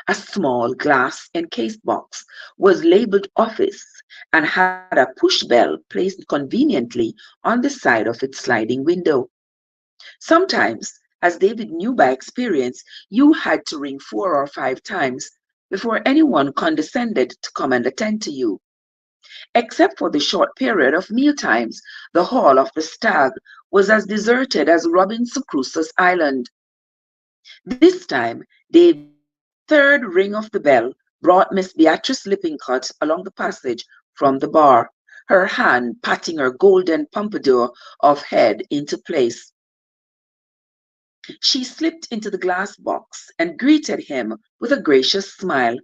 Speaker 1: A small glass encased box was labeled office and had a push bell placed conveniently on the side of its sliding window. Sometimes, as David knew by experience, you had to ring 4 or 5 times before anyone condescended to come and attend to you. Except for the short period of mealtimes, the hall of the Stag was as deserted as Robinson Crusoe's island. This time, David's third ring of the bell brought Miss Beatrice Lippincott along the passage from the bar, her hand patting her golden pompadour of head into place. She slipped into the glass box and greeted him with a gracious smile.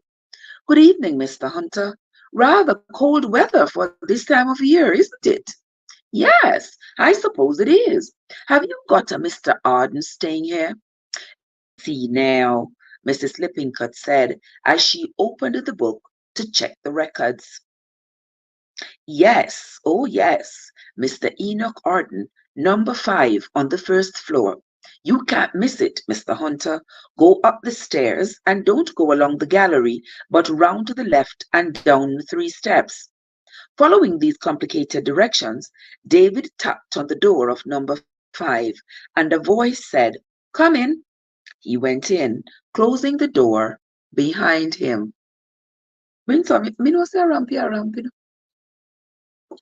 Speaker 1: Good evening, Mr. Hunter. Rather cold weather for this time of year, isn't it? Yes, I suppose it is. Have you got a Mr. Arden staying here? Let's see now, Mrs. Lippincott said as she opened the book to check the records. Yes, oh yes, Mr. Enoch Arden, number 5 on the first floor. You can't miss it, Mr. Hunter. Go up the stairs and don't go along the gallery, but round to the left and down 3 steps. Following these complicated directions, David tapped on the door of number 5, and a voice said, Come in. He went in, closing the door behind him. Me no say rampi.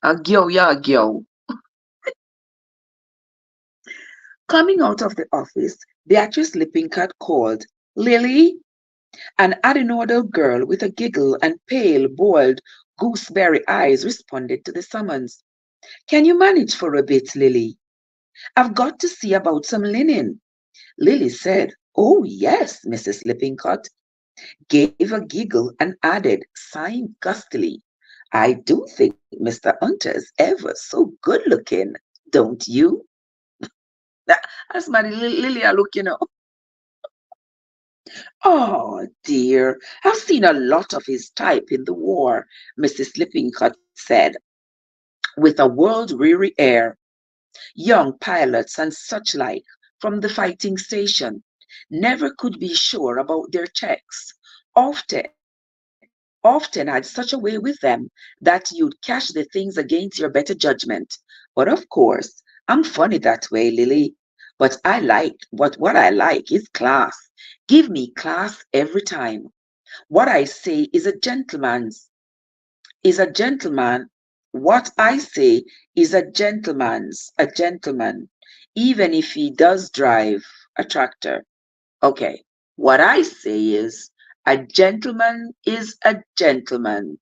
Speaker 1: A girl, yeah, a girl. Coming out of the office, Beatrice Lippincott called, Lily? An adenoidal girl with a giggle and pale, boiled, gooseberry eyes responded to the summons. Can you manage for a bit, Lily? I've got to see about some linen. Lily said, Oh, yes, Mrs. Lippincott, gave a giggle and added, sighing gustily, I do think Mr. Hunter is ever so good looking, don't you? That's my Lily look, you know. Oh, dear, I've seen a lot of his type in the war, Mrs. Lippincott said, with a world-weary air. Young pilots and such like from the fighting station never could be sure about their checks. Often had such a way with them that you'd cash the things against your better judgment. But of course, I'm funny that way, Lily. What I like is class. Give me class every time. What I say is a gentleman. What I say is a gentleman, even if he does drive a tractor. Okay, what I say is a gentleman is a gentleman,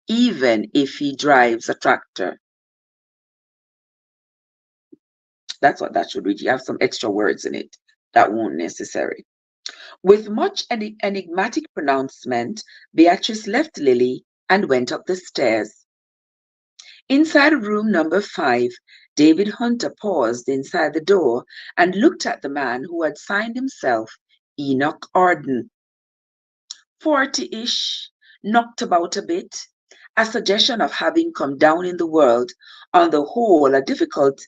Speaker 1: even if he drives a tractor. That's what that should read. You have some extra words in it that won't necessary. With much enigmatic pronouncement, Beatrice left Lily and went up the stairs. Inside room number 5, David Hunter paused inside the door and looked at the man who had signed himself Enoch Arden. 40-ish, knocked about a bit, a suggestion of having come down in the world, on the whole a difficult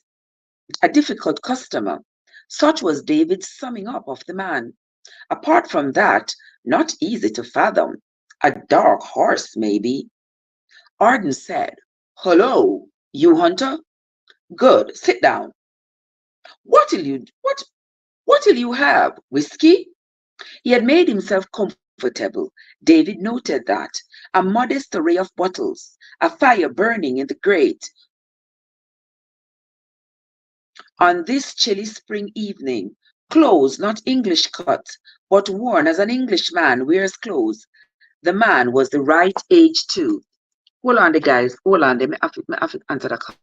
Speaker 1: customer. Such was David's summing up of the man. Apart from that, not easy to fathom. A dark horse, maybe. Arden said, Hello, you Hunter? Good, sit down. What'll you have? Whiskey? He had made himself comfortable. David noted that. A modest array of bottles, a fire burning in the grate, on this chilly spring evening, clothes not English cut, but worn as an Englishman wears clothes. The man was the right age too. Hold on, the guys. Hold on. Let me have to answer the call.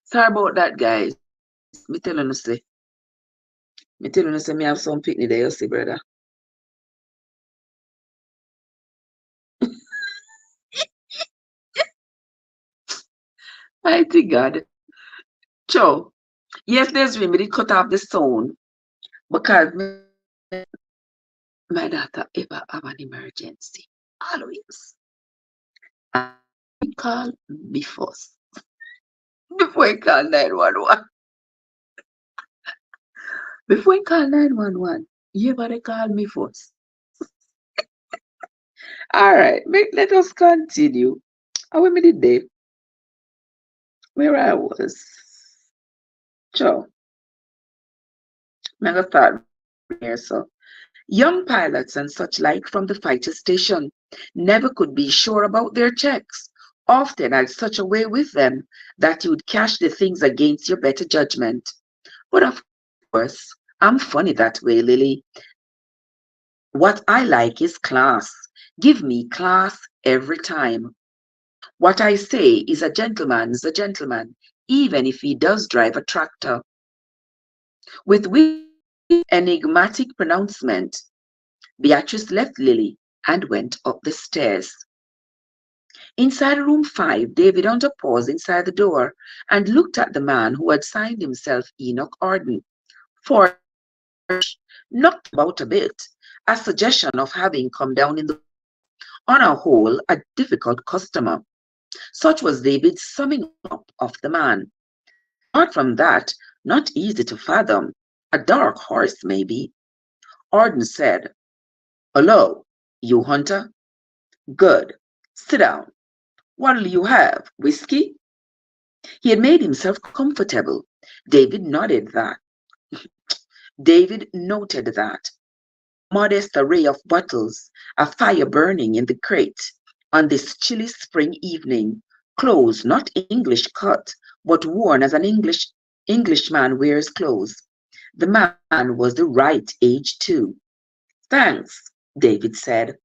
Speaker 1: Sorry about that, guys. Me telling you, say me have some picnic there, you see, brother. Mighty God. Cho. Yes, there's me. Me did cut off the sound because my daughter ever have an emergency. Always. And he call me first. Before he call 911. Before he call 911, you better call me first. All right, let us continue. How many did they? Where I was. Cho. I'm going to start here. So, young pilots and such like from the fighter station never could be sure about their checks. Often had such a way with them that you'd cash the things against your better judgment. But of course, I'm funny that way, Lily. What I like is class. Give me class every time. What I say is a gentleman's a gentleman, even if he does drive a tractor. With which enigmatic pronouncement, Beatrice left Lily and went up the stairs. Inside room 5, David Hunter paused inside the door and looked at the man who had signed himself Enoch Arden. For knocked about a bit, a suggestion of having come down in the on a whole a difficult customer. Such was David's summing up of the man. Apart from that, not easy to fathom. A dark horse, maybe. Arden said, "Hello, you Hunter? Good. Sit down. What'll you have? Whiskey?" He had made himself comfortable. David noted that. Modest array of bottles, a fire burning in the grate on this chilly spring evening, clothes not English cut, but worn as an Englishman wears clothes. The man was the right age too. "Thanks," David said.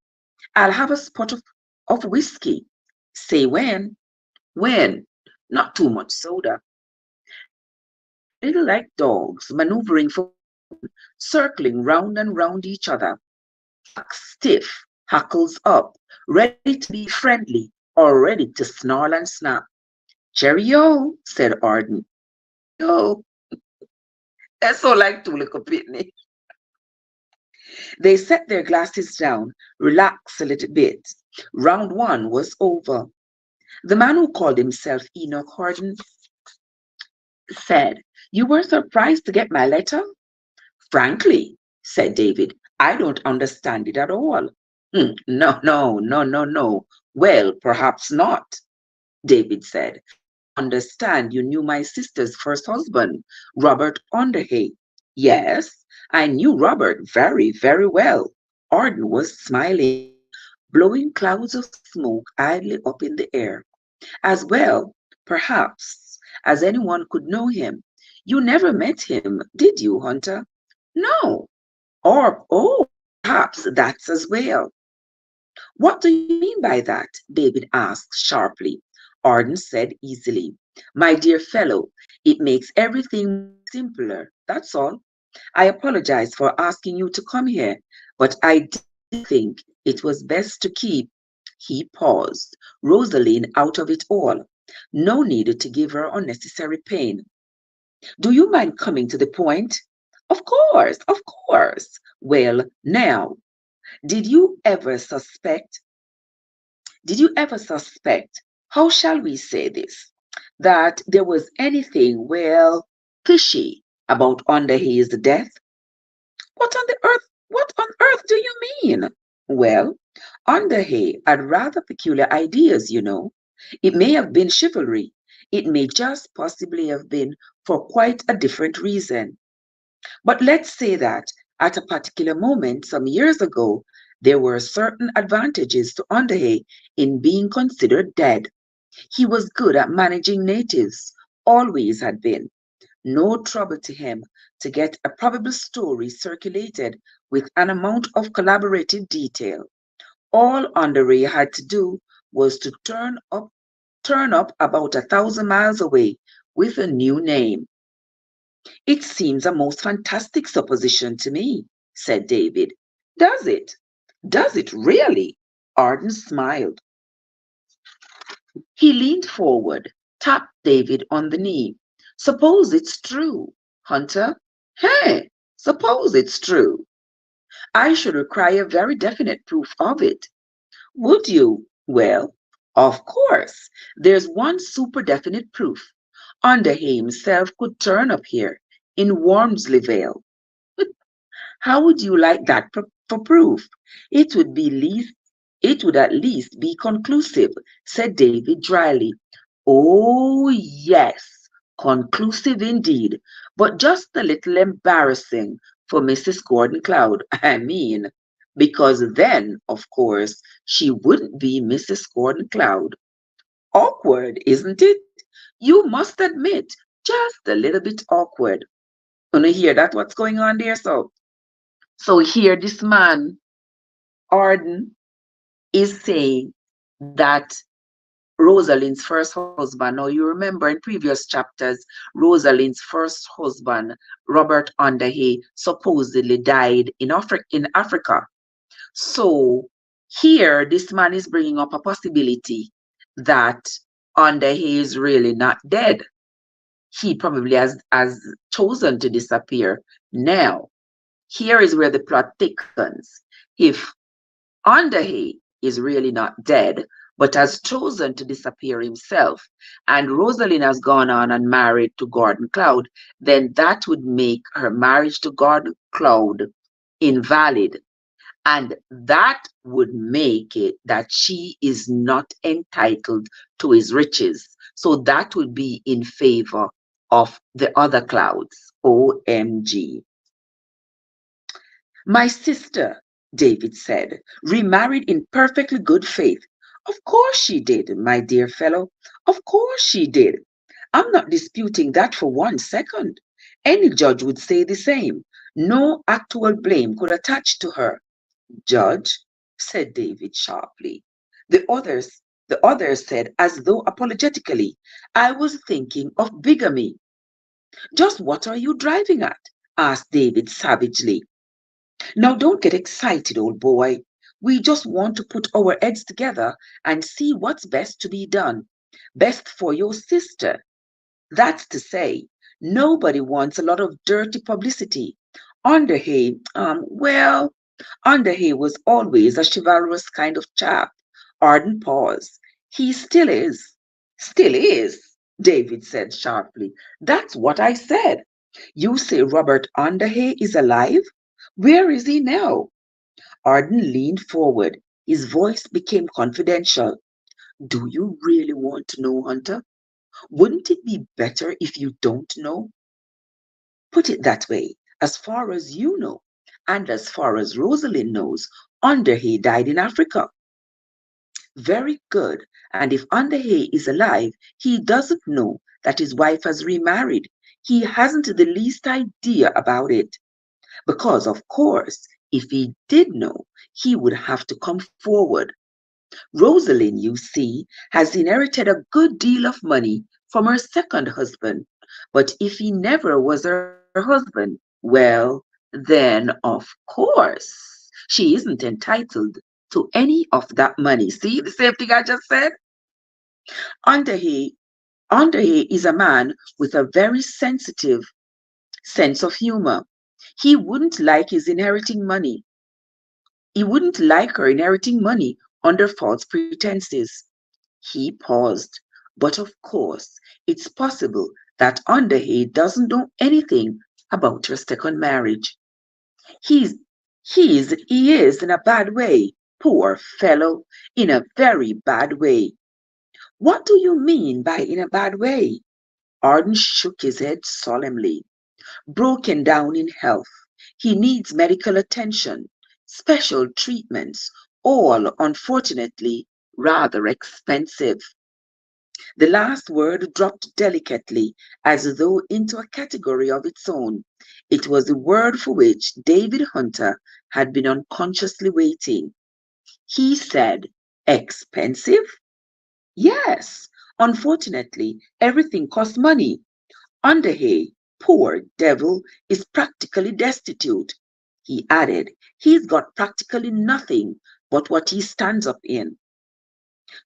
Speaker 1: "I'll have a spot of whiskey." "Say when." "When? Not too much soda." Little like dogs maneuvering for circling round and round each other, backs stiff, hackles up, ready to be friendly or ready to snarl and snap. "Cheerio," said Arden. "Yo, that's so like two little pitney." They set their glasses down, relaxed a little bit. Round 1 was over. The man who called himself Enoch Arden said, "You were surprised to get my letter?" "Frankly," said David, "I don't understand it at all." No, no, no, no, no. "Well, perhaps not," David said. "Understand you knew my sister's first husband, Robert Underhay." "Yes, I knew Robert very, very well." Arden was smiling, blowing clouds of smoke idly up in the air. "As well, perhaps, as anyone could know him. You never met him, did you, Hunter?" "No." "Oh, perhaps that's as well." "What do you mean by that?" David asked sharply. Arden said easily, "My dear fellow, it makes everything simpler, that's all. I apologize for asking you to come here, but I did think it was best to keep," he paused, "Rosaleen out of it all. No need to give her unnecessary pain. Do you mind coming to the point?" Of course, of course." "Well, now, did you ever suspect, how shall we say this, that there was anything, well, fishy about Underhay's death?" What on earth do you mean?" "Well, Underhay had rather peculiar ideas, you know. It may have been chivalry. It may just possibly have been for quite a different reason. But let's say that at a particular moment some years ago, there were certain advantages to Underhay in being considered dead. He was good at managing natives, always had been. No trouble to him to get a probable story circulated with an amount of collaborative detail. All Underhay had to do was to turn up about 1,000 miles away with a new name. It seems a most fantastic supposition to me, said David. Does it? Does it really? Arden smiled. He leaned forward, tapped David on the knee. Suppose it's true, Hunter. Hey, suppose it's true. I should require very definite proof of it. Would you? Well, of course. There's one super definite proof. Underhay himself could turn up here in Wormsleyvale. How would you like that for proof? It would be least it would at least be conclusive, said David dryly. Oh yes, conclusive indeed, but just a little embarrassing for Mrs. Gordon Cloud. I mean, because then, of course, she wouldn't be Mrs. Gordon Cloud. Awkward, isn't it? You must admit, just a little bit awkward. Wanna hear that what's going on there? So here this man, Arden, is saying that Rosaleen's first husband. Now you remember in previous chapters, Rosaleen's first husband, Robert Underhay, supposedly died in Africa. So here this man is bringing up a possibility that Underhay is really not dead. He probably has chosen to disappear. Now, here is where the plot thickens. If Underhay is really not dead, but has chosen to disappear himself, and Rosaleen has gone on and married to Gordon Cloud, then that would make her marriage to Gordon Cloud invalid. And that would make it that she is not entitled to his riches. So that would be in favor of the other Clouds. OMG. My sister, David said, remarried in perfectly good faith. Of course she did, my dear fellow. Of course she did. I'm not disputing that for 1 second. Any judge would say the same. No actual blame could attach to her. Judge, said David sharply. The others said, as though apologetically, I was thinking of bigamy. Just what are you driving at? Asked David savagely. Now don't get excited, old boy. We just want to put our heads together and see what's best to be done. Best for your sister. That's to say, nobody wants a lot of dirty publicity. Underhay, well, Underhay was always a chivalrous kind of chap. Arden paused. He still is. Still is, David said sharply. That's what I said. You say Robert Underhay is alive? Where is he now? Arden leaned forward. His voice became confidential. Do you really want to know, Hunter? Wouldn't it be better if you don't know? Put it that way, as far as you know, and as far as Rosaleen knows, Underhay died in Africa. Very good. And if Underhay is alive, he doesn't know that his wife has remarried. He hasn't the least idea about it. Because, of course, if he did know, he would have to come forward. Rosaleen, you see, has inherited a good deal of money from her second husband. But if he never was her husband, well, then, of course, she isn't entitled to any of that money. See the same thing I just said? Underhay, Underhay is a man with a very sensitive sense of humor. He wouldn't like his inheriting money. He wouldn't like her inheriting money under false pretenses. He paused. But of course, it's possible that Underhay doesn't know anything about her second marriage. He's, he is in a bad way, poor fellow, in a very bad way. What do you mean by in a bad way? Arden shook his head solemnly. Broken down in health. He needs medical attention, special treatments, all unfortunately rather expensive. The last word dropped delicately, as though into a category of its own. It was the word for which David Hunter had been unconsciously waiting. He said, expensive? Yes, unfortunately, everything costs money. Underhay, poor devil, is practically destitute. He added, he's got practically nothing but what he stands up in.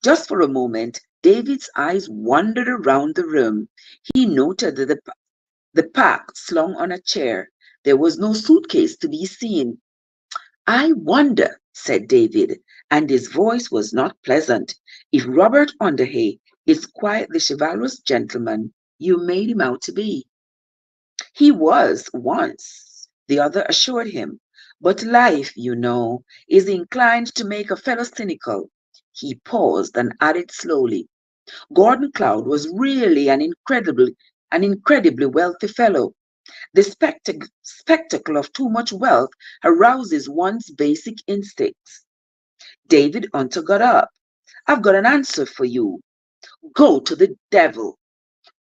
Speaker 1: Just for a moment, David's eyes wandered around the room. He noted the pack slung on a chair. There was no suitcase to be seen. I wonder, said David, and his voice was not pleasant, if Robert Underhay is quite the chivalrous gentleman you made him out to be. He was once, the other assured him, but life, you know, is inclined to make a fellow cynical. He paused and added slowly, Gordon Cloud was really an incredibly wealthy fellow. The spectacle of too much wealth arouses one's basic instincts. David Hunter got up. I've got an answer for you. Go to the devil.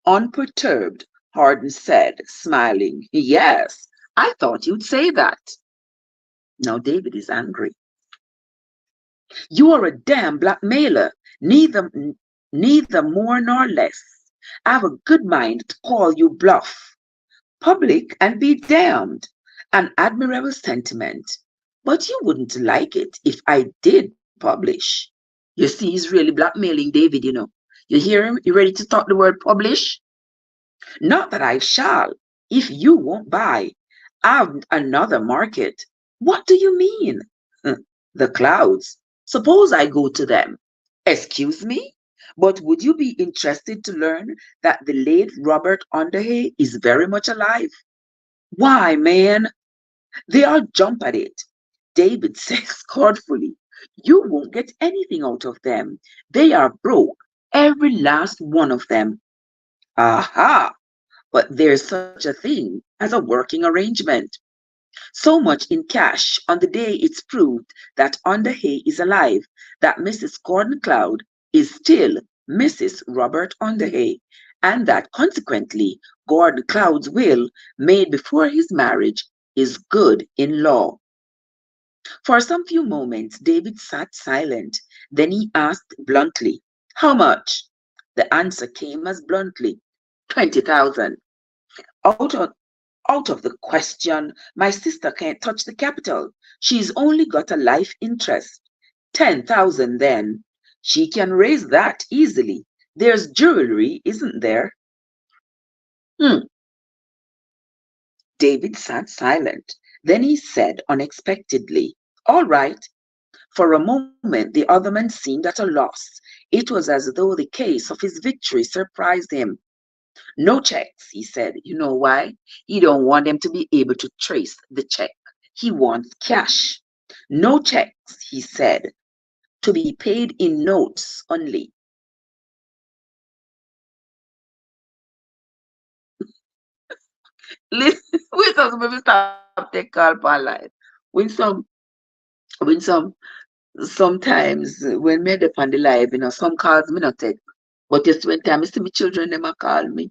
Speaker 1: Unperturbed, Hardin said, smiling. Yes, I thought you'd say that. Now David is angry. You are a damn blackmailer, neither more nor less. I have a good mind to call you bluff. Public and be damned. An admirable sentiment. But you wouldn't like it if I did publish. You see, he's really blackmailing David, you know. You hear him? You ready to talk the word publish? Not that I shall, if you won't buy. I've another market. What do you mean? The clouds. Suppose I go to them. Excuse me? But would you be interested to learn that the late Robert Underhay is very much alive? Why, man, they all jump at it. David said scornfully, you won't get anything out of them. They are broke, every last one of them. Aha! But there's such a thing as a working arrangement. So much in cash on the day it's proved that Underhay is alive, that Mrs. Gordon Cloud is still Mrs. Robert Underhay, and that consequently Gordon Cloud's will, made before his marriage, is good in law. For some few moments David sat silent. Then he asked bluntly, how much? The answer came as bluntly, 20,000. Out of Out of the question. My sister can't touch the capital. She's only got a life interest. 10,000 then. She can raise that easily. There's jewelry, isn't there? David sat silent. Then he said unexpectedly, all right. For a moment the other man seemed at a loss. It was as though the case of his victory surprised him. No checks, he said. You know why? He don't want them to be able to trace the check. He wants cash. No checks, he said, to be paid in notes only. Listen, when some stop take call for life. When sometimes when me dey on the live, you know, some calls me not take. But just when time I see my children, them a call me.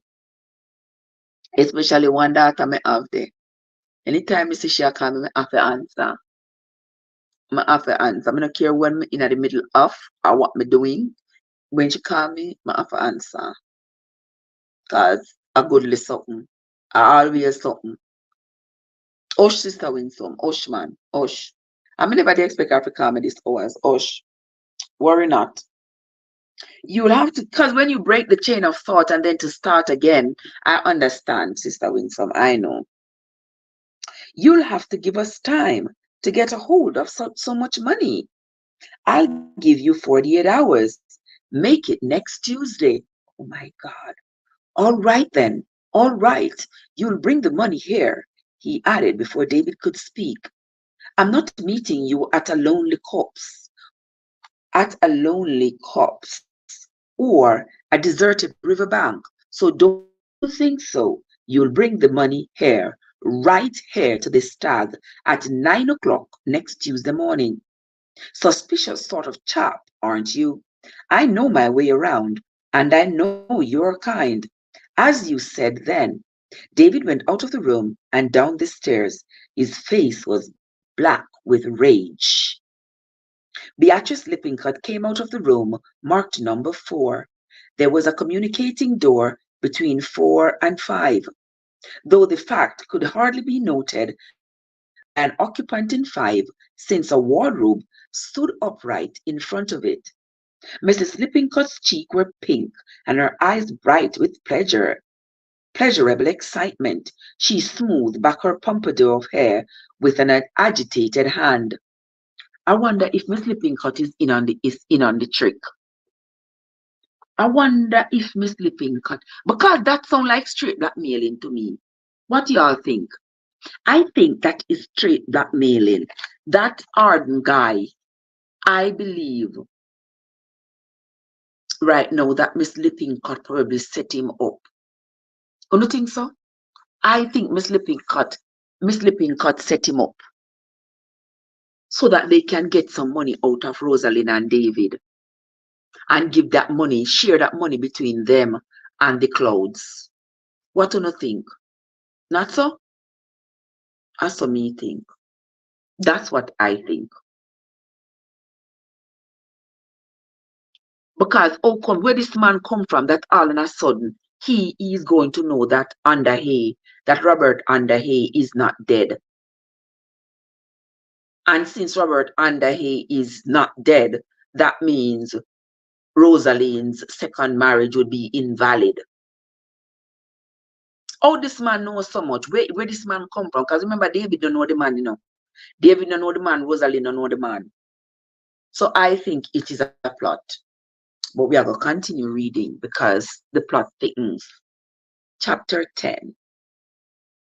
Speaker 1: Especially one daughter me have there. Anytime I see she a call me, I have to answer. I have to answer. I don't care when me in the middle of or what me doing. When she call me, I have to answer. Cause I goodly something. I always something. Osh sister win some. Osh man. Osh. I mean never dey expect her to call me this hours. Osh. Worry not. You'll have to, because when you break the chain of thought and then to start again, I understand, Sister Winsome, I know. You'll have to give us time to get a hold of so much money. I'll give you 48 hours. Make it next Tuesday. Oh my God. All right then. All right. You'll bring the money here, he added before David could speak. I'm not meeting you at a lonely copse. Or a deserted riverbank. So don't think so. You'll bring the money here, right here to the stag at 9 o'clock next Tuesday morning. Suspicious sort of chap, aren't you? I know my way around, and I know your kind. As you said then. David went out of the room and down the stairs. His face was black with rage. Beatrice Lippincott came out of the room marked number 4. There was a communicating door between 4 and 5, though the fact could hardly be noted by an occupant in 5, since a wardrobe stood upright in front of it. Mrs. Lippincot's cheeks were pink and her eyes bright with pleasurable excitement. She smoothed back her pompadour of hair with an agitated hand. I wonder if Miss Lippincott is in on the trick. I wonder if Miss Lippincott, because that sounds like straight blackmailing to me. What y'all think? I think that is straight blackmailing. That Arden guy, I believe right now that Miss Lippincott probably set him up. You don't think so? I think Miss Lippincott set him up so that they can get some money out of Rosaleen and David and give that money, share that money between them and the clouds. What do you think? Not so? That's what me think. That's what I think. Because how come where this man come from that all of a sudden he is going to know that Underhay, that Robert Underhay is not dead. And since Robert Underhay is not dead, that means Rosaleen's second marriage would be invalid. Oh, this man knows so much. Where this man come from? Because remember, David don't know the man, you know. David don't know the man, Rosaleen don't know the man. So I think it is a plot. But we are going to continue reading because the plot thickens. Chapter 10.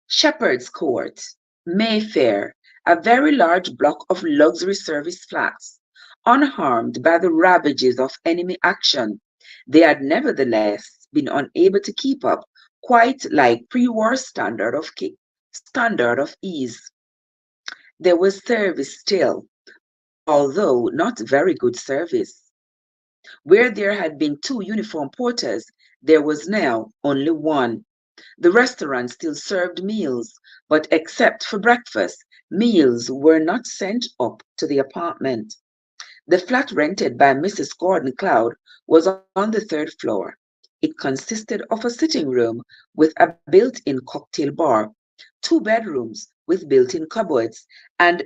Speaker 1: Shepherd's Court, Mayfair, a very large block of luxury service flats. Unharmed by the ravages of enemy action, they had nevertheless been unable to keep up quite like pre-war standard of ease. There was service still, although not very good service. Where there had been 2 uniform porters, there was now only 1. The restaurant still served meals, but except for breakfast, meals were not sent up to the apartment. The flat rented by Mrs. Gordon Cloud was on the 3rd floor. It consisted of a sitting room with a built-in cocktail bar, 2 bedrooms with built-in cupboards, and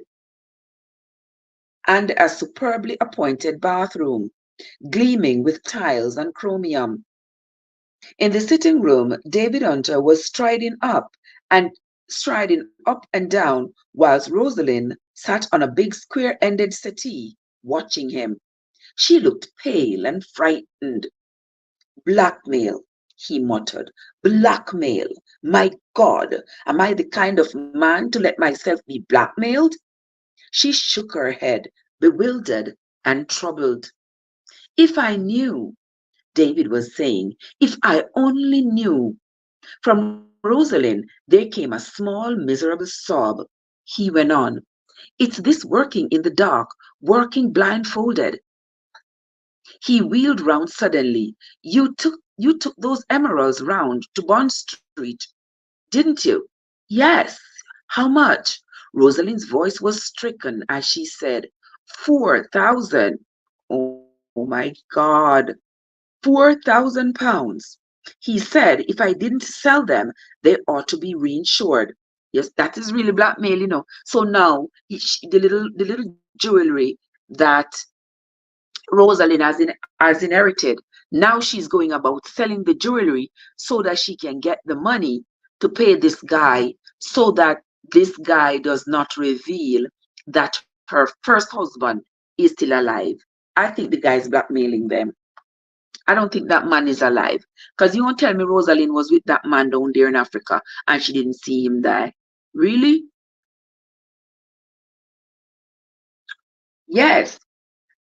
Speaker 1: a superbly appointed bathroom, gleaming with tiles and chromium. In the sitting room, David Hunter was striding up and down, whilst Rosaleen sat on a big square-ended settee, watching him. She looked pale and frightened. Blackmail, he muttered. Blackmail. My God, am I the kind of man to let myself be blackmailed? She shook her head, bewildered and troubled. If I knew, David was saying, if I only knew. From Rosaleen, there came a small, miserable sob. He went on, it's this working in the dark, working blindfolded. He wheeled round suddenly. You took those emeralds round to Bond Street, didn't you? Yes. How much? Rosaleen's voice was stricken as she said, 4,000. Oh my God. 4,000 pounds. He said if I didn't sell them, they ought to be reinsured. Yes, that is really blackmail, you know. So now the little jewelry that Rosaleen has inherited, now she's going about selling the jewelry so that she can get the money to pay this guy, so that this guy does not reveal that her first husband is still alive. I think the guy is blackmailing them. I don't think that man is alive. Because you won't tell me Rosaleen was with that man down there in Africa and she didn't see him die. Really? Yes.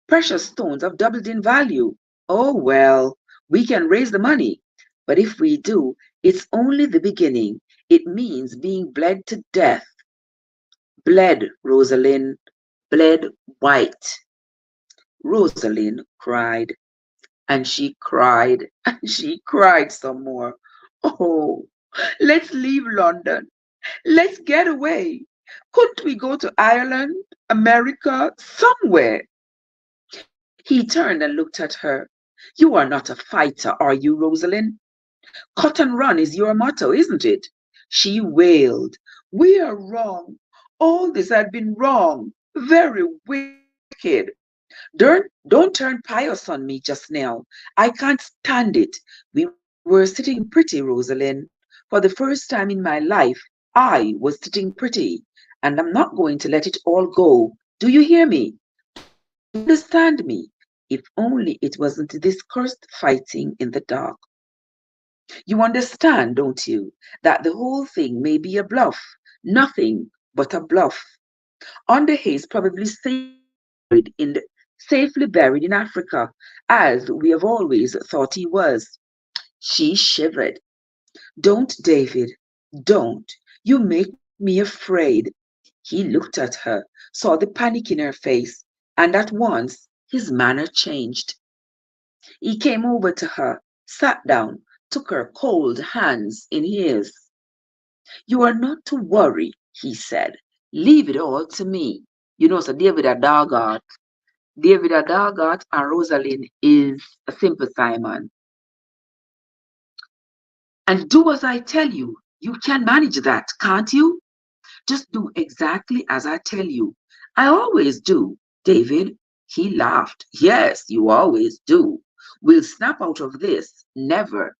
Speaker 1: Precious stones have doubled in value. Oh, well, we can raise the money. But if we do, it's only the beginning. It means being bled to death. Bled, Rosaleen. Bled white. Rosaleen cried. And she cried. And she cried some more. Oh, let's leave London. Let's get away. Couldn't we go to Ireland, America, somewhere? He turned and looked at her. You are not a fighter, are you, Rosaleen? Cut and run is your motto, isn't it? She wailed. We are wrong. All this had been wrong. Very wicked. Don't turn pious on me just now. I can't stand it. We were sitting pretty, Rosaleen. For the first time in my life, I was sitting pretty, and I'm not going to let it all go. Do you hear me? Do you understand me? If only it wasn't this cursed fighting in the dark. You understand, don't you, that the whole thing may be a bluff, nothing but a bluff. Underhay is probably safely buried in Africa, as we have always thought he was. She shivered. Don't, David, don't. You make me afraid. He looked at her, saw the panic in her face, and at once his manner changed. He came over to her, sat down, took her cold hands in his. You are not to worry, he said. Leave it all to me. You know, so David a doggart. David a doggart and Rosaleen is a simple Simon. And do as I tell you. You can manage that, can't you? Just do exactly as I tell you. I always do, David. He laughed. Yes, you always do. We'll snap out of this. Never,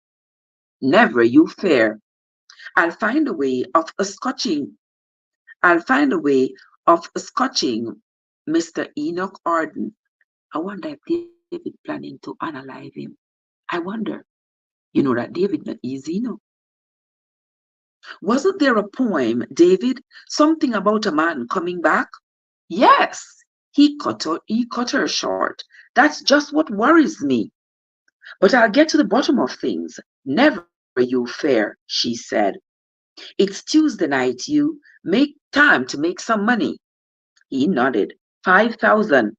Speaker 1: never you fear. I'll find a way of scotching. I'll find a way of scotching Mr. Enoch Arden. I wonder if David planning to analyze him. I wonder. You know that David not easy, no? Wasn't there a poem, David? Something about a man coming back? Yes. He cut her short. That's just what worries me. But I'll get to the bottom of things. Never you fear, she said. It's Tuesday night, you. Make time to make some money. He nodded. 5,000.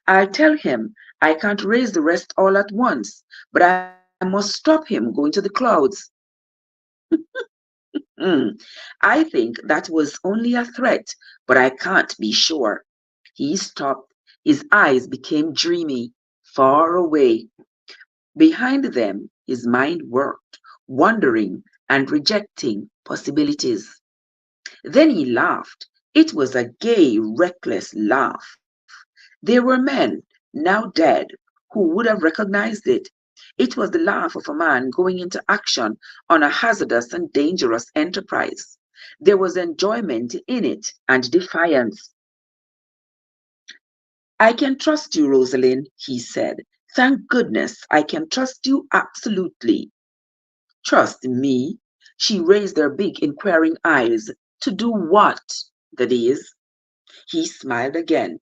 Speaker 1: I'll tell him I can't raise the rest all at once, but I must stop him going to the clouds. Hmm. I think that was only a threat, but I can't be sure. He stopped. His eyes became dreamy, far away. Behind them, his mind worked, wondering and rejecting possibilities. Then he laughed. It was a gay, reckless laugh. There were men, now dead, who would have recognized it. It was the laugh of a man going into action on a hazardous and dangerous enterprise. There was enjoyment in it and defiance. I can trust you, Rosaleen, he said. Thank goodness I can trust you absolutely. Trust me? She raised her big inquiring eyes. To do what? That is. He smiled again.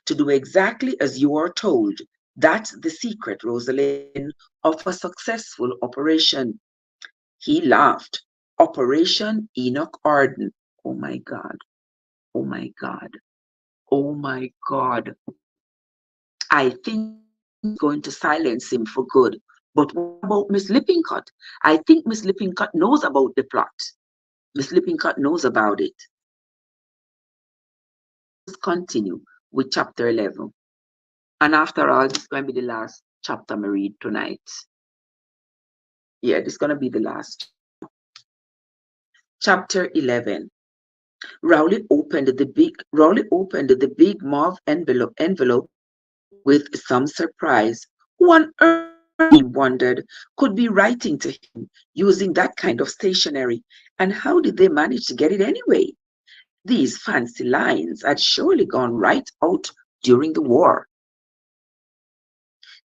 Speaker 1: To do exactly as you are told. That's the secret, Rosaleen, of a successful operation. He laughed. Operation Enoch Arden. Oh my God. Oh my God. Oh my God. I think she's going to silence him for good. But what about Miss Lippincott? I think Miss Lippincott knows about the plot. Miss Lippincott knows about it. Let us continue with chapter 11. And after all, this is going to be the last chapter I read tonight. Yeah, this is going to be the last. Chapter 11. Rowley opened the big mauve envelope with some surprise. Who on earth, he wondered, could be writing to him using that kind of stationery? And how did they manage to get it anyway? These fancy lines had surely gone right out during the war.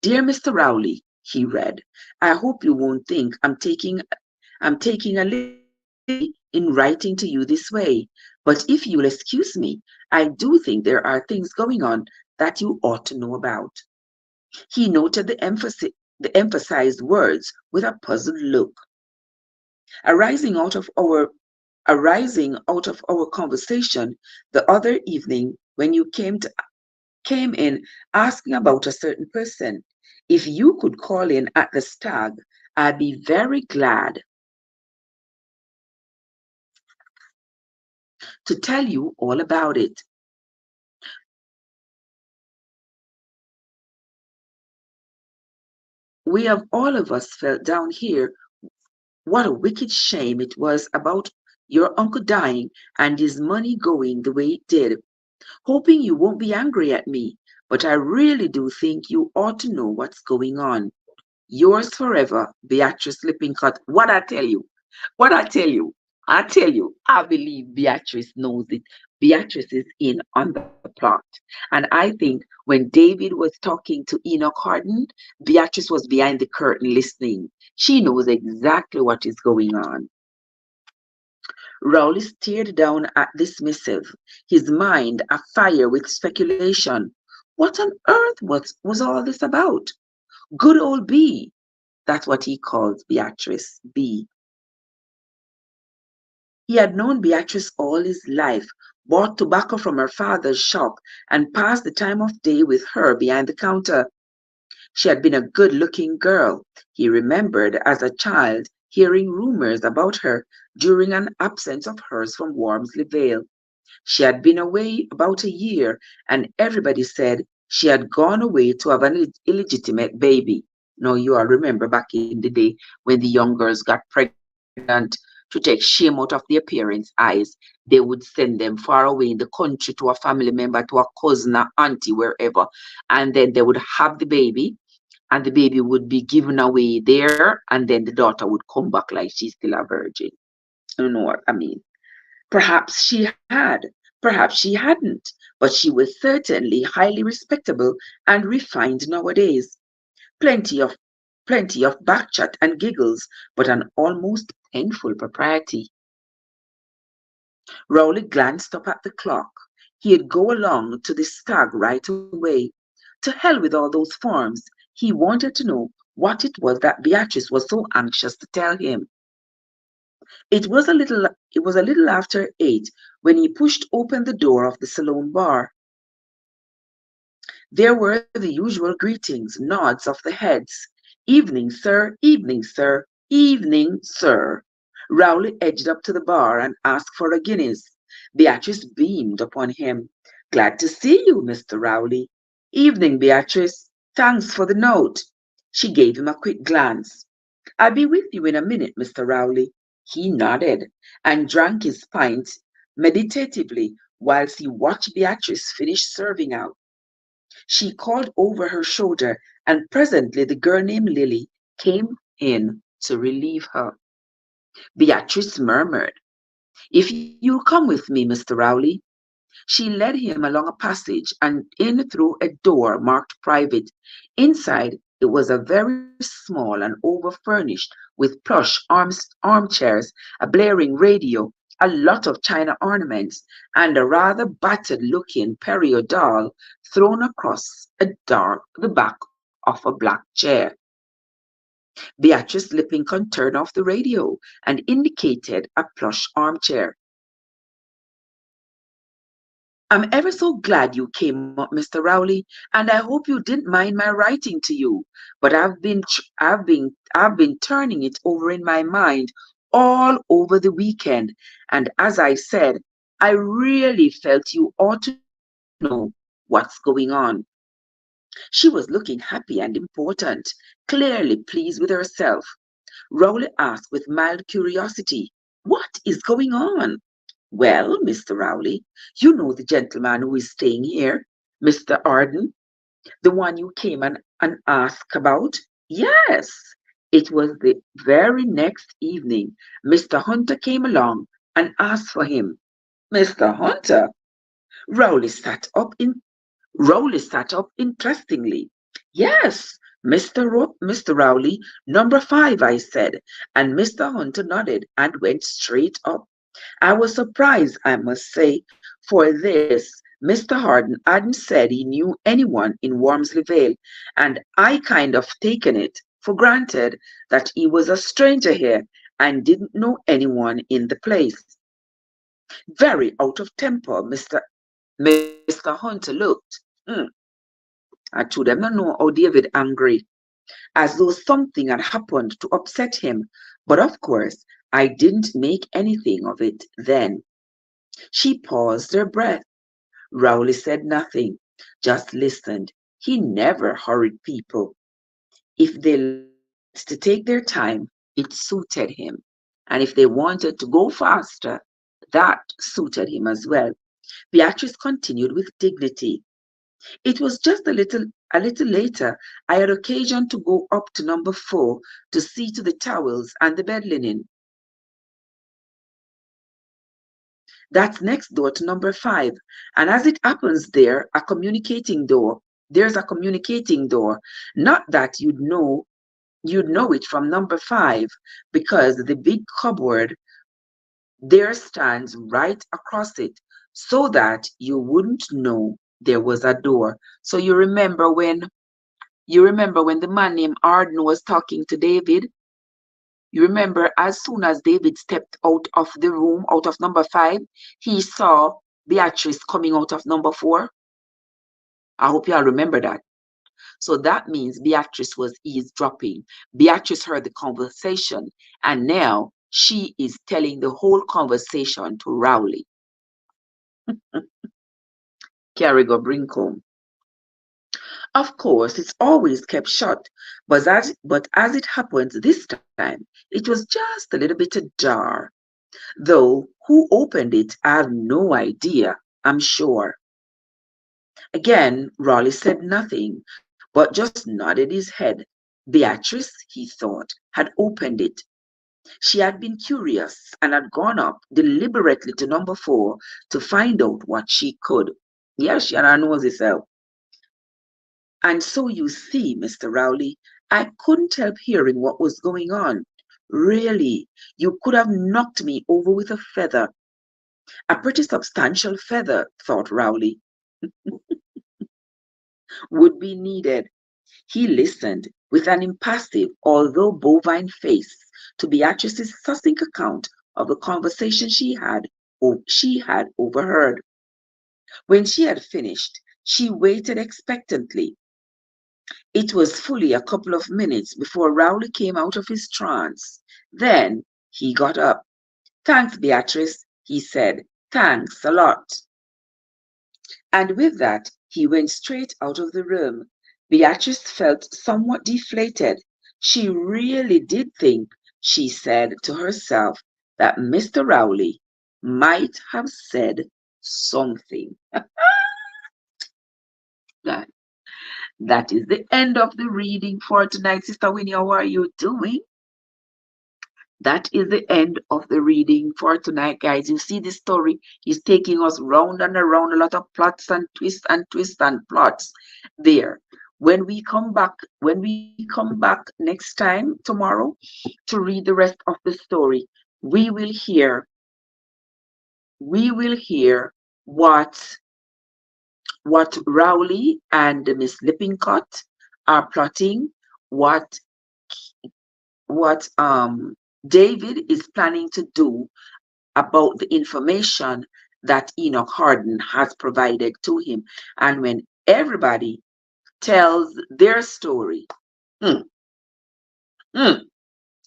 Speaker 1: Dear Mr. Rowley, he read, I hope you won't think I'm taking a liberty in writing to you this way, but if you'll excuse me, I do think there are things going on that you ought to know about. He noted the emphasized words with a puzzled look. Arising out of our arising out of our conversation the other evening when you came in asking about a certain person. If you could call in at the stag, I'd be very glad to tell you all about it. We have all of us felt down here what a wicked shame it was about your uncle dying and his money going the way it did. Hoping you won't be angry at me, but I really do think you ought to know what's going on. Yours forever, Beatrice Lippincott. What I tell you, what I tell you, I believe Beatrice knows it. Beatrice is in on the plot. And I think when David was talking to Enoch Harden, Beatrice was behind the curtain listening. She knows exactly what is going on. Rowley stared down at this missive, his mind afire with speculation. What on earth was all this about? Good old B. That's what he calls Beatrice, B. He had known Beatrice all his life, bought tobacco from her father's shop, and passed the time of day with her behind the counter. She had been a good-looking girl. He remembered as a child hearing rumors about her during an absence of hers from Wormsley Vale. She had been away about a year, and everybody said she had gone away to have an illegitimate baby. Now, you all remember back in the day when the young girls got pregnant to take shame out of the parents' eyes, they would send them far away in the country to a family member, to a cousin, a auntie, wherever, and then they would have the baby, and the baby would be given away there, and then the daughter would come back like she's still a virgin. You know what I mean? Perhaps she had, perhaps she hadn't, but she was certainly highly respectable and refined nowadays. Plenty of plenty of backchat and giggles, but an almost painful propriety. Rowley glanced up at the clock. He'd go along to the stag right away. To hell with all those forms. He wanted to know what it was that Beatrice was so anxious to tell him. It was a little after 8 when he pushed open the door of the saloon bar. There were the usual greetings, nods of the heads. Evening, sir, evening, sir, evening, sir. Rowley edged up to the bar and asked for a Guinness. Beatrice beamed upon him. Glad to see you, Mr. Rowley. Evening, Beatrice. Thanks for the note. She gave him a quick glance. I'll be with you in a minute, Mr. Rowley. He nodded and drank his pint meditatively whilst he watched Beatrice finish serving out. She called over her shoulder, and presently the girl named Lily came in to relieve her. Beatrice murmured, If you'll come with me, Mr. Rowley. She led him along a passage and in through a door marked private. Inside it was a very small and over-furnished with plush armchairs, a blaring radio, a lot of china ornaments, and a rather battered-looking Perio doll thrown across the back of a black chair. Beatrice Lippincott turned off the radio and indicated a plush armchair. I'm ever so glad you came up, Mr. Rowley, and I hope you didn't mind my writing to you. But I've been turning it over in my mind all over the weekend, and as I said, I really felt you ought to know what's going on. She was looking happy and important, clearly pleased with herself. Rowley asked with mild curiosity, What is going on? Well, Mr. Rowley, you know the gentleman who is staying here, Mr. Arden, the one you came and asked about? Yes. It was the very next evening Mr. Hunter came along and asked for him. Mr. Hunter? Rowley sat up in Rowley sat up interestingly. Yes, Mr. Rowley, number 5, I said, and Mr. Hunter nodded and went straight up. I was surprised, I must say, for this Mr. Harden hadn't said he knew anyone in Wormsley Vale, and I kind of taken it for granted that he was a stranger here and didn't know anyone in the place. Very out of temper, Mr. Hunter looked. I told them not know how David angry, as though something had happened to upset him, but of course I didn't make anything of it then. She paused her breath. Rowley said nothing, just listened. He never hurried people. If they liked to take their time, It suited him. And if they wanted to go faster, that suited him as well. Beatrice continued with dignity. It was just a little later I had occasion to go up to number 4 to see to the towels and the bed linen. That's next door to number 5. And as it happens there's a communicating door. Not that you'd know it from number 5, because the big cupboard there stands right across it, so that you wouldn't know there was a door. So you remember when the man named Arden was talking to David? You remember, as soon as David stepped out of the room, out of number 5, he saw Beatrice coming out of number 4. I hope you all remember that. So that means Beatrice was eavesdropping. Beatrice heard the conversation, and now she is telling the whole conversation to Rowley. Carrigo Brincombe. Of course, it's always kept shut, but as it happens this time, it was just a little bit ajar. Though who opened it, I have no idea, I'm sure. Again, Raleigh said nothing, but just nodded his head. Beatrice, he thought, had opened it. She had been curious and had gone up deliberately to number 4 to find out what she could. Yes, she had her nose herself. And so you see, Mr. Rowley, I couldn't help hearing what was going on. Really, you could have knocked me over with a feather. A pretty substantial feather, thought Rowley, would be needed. He listened with an impassive, although bovine face, to Beatrice's succinct account of the conversation she had overheard. When she had finished, she waited expectantly. It was fully a couple of minutes before Rowley came out of his trance. Then he got up. "Thanks, Beatrice," he said. "Thanks a lot." And with that, he went straight out of the room. Beatrice felt somewhat deflated. She really did think, she said to herself, that Mr. Rowley might have said something. That, that is the end of the reading for tonight. Sister Winnie, how are you doing? That is the end of the reading for tonight, guys. You see, the story is taking us round and around, a lot of plots and twists and plots there. When we come back next time tomorrow to read the rest of the story, we will hear what Rowley and Miss Lippincott are plotting, what David is planning to do about the information that Enoch Harden has provided to him. And when everybody tells their story, they're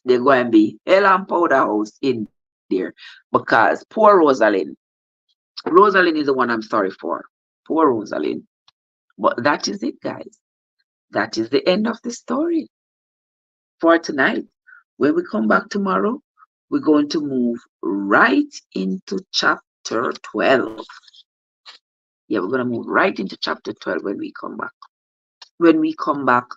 Speaker 1: going to be hell and powder house in there, because poor Rosaleen is the one I'm sorry for. Poor Rosaleen. But that is it, guys. That is the end of the story for tonight. When we come back tomorrow, we're going to move right into chapter 12. Yeah, we're going to move right into chapter 12 when we come back. When we come back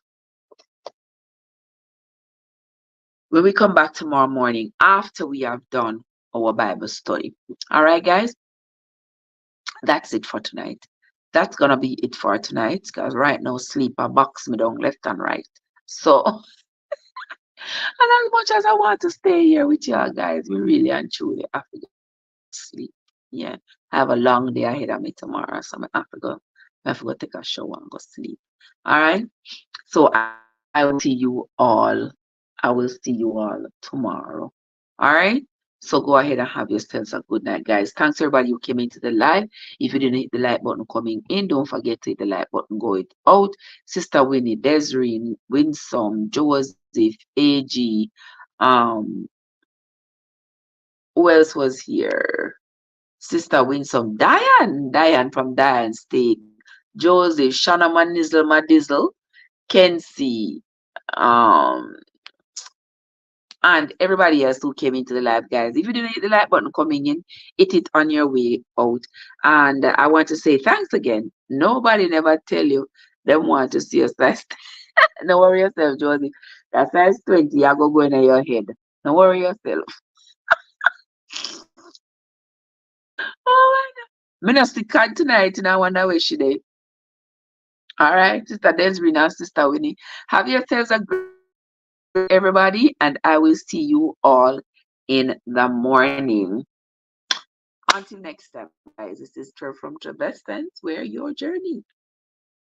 Speaker 1: tomorrow morning, after we have done our Bible study. All right, guys? That's it for tonight. That's going to be it for tonight, because right now sleep box me down left and right. So, and as much as I want to stay here with y'all guys, we really and truly have to go sleep. Yeah, I have a long day ahead of me tomorrow, so I have to go take a shower and go sleep. All right. So I will see you all. I will see you all tomorrow. All right. So go ahead and have yourselves a good night, guys. Thanks everybody who came into the live. If you didn't hit the like button coming in, don't forget to hit the like button going out. Sister Winnie, Desiree, Winsome, Joseph, AG, who else was here? Sister Winsome, Diane from Diane State, Joseph, Shana Manizzle, Madizzle, Kenzie, um, And everybody else who came into the live, guys, if you didn't hit the like button coming in, hit it on your way out. And I want to say thanks again. Nobody never tell you they want to see us size. Don't worry yourself, Josie. That size 20, you go in your head. Don't worry yourself. Oh my God. Me not stick on tonight and I wonder where she dey. All right, Sister Desiree and Sister Winnie. Have yourselves a great everybody, and I will see you all in the morning. Until next time, guys, this is Trev from Trevessence, where your journey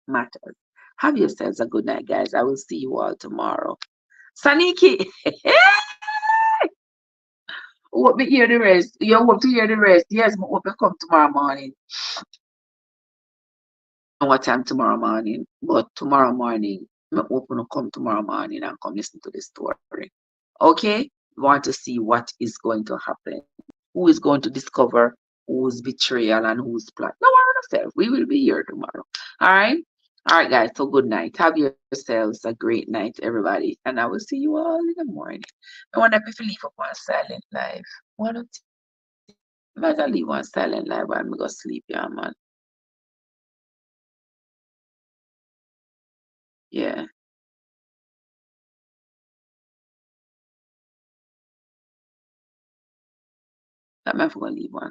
Speaker 1: matters. Have yourselves a good night, guys. I will see you all tomorrow. Saniki, hope me hear the rest. You hope to hear the rest. Yes, I hope you come tomorrow morning. What time tomorrow morning? But tomorrow morning, I hope you come tomorrow morning and come listen to the story. Okay? We want to see what is going to happen. Who is going to discover whose betrayal and whose plot. No worry yourself. We will be here tomorrow. All right? All right, guys. So good night. Have yourselves a great night, everybody. And I will see you all in the morning. I wonder if you leave up one silent live. One of you better leave one silent live while I'm go sleep, yeah, man. Yeah. That man for gonna leave one.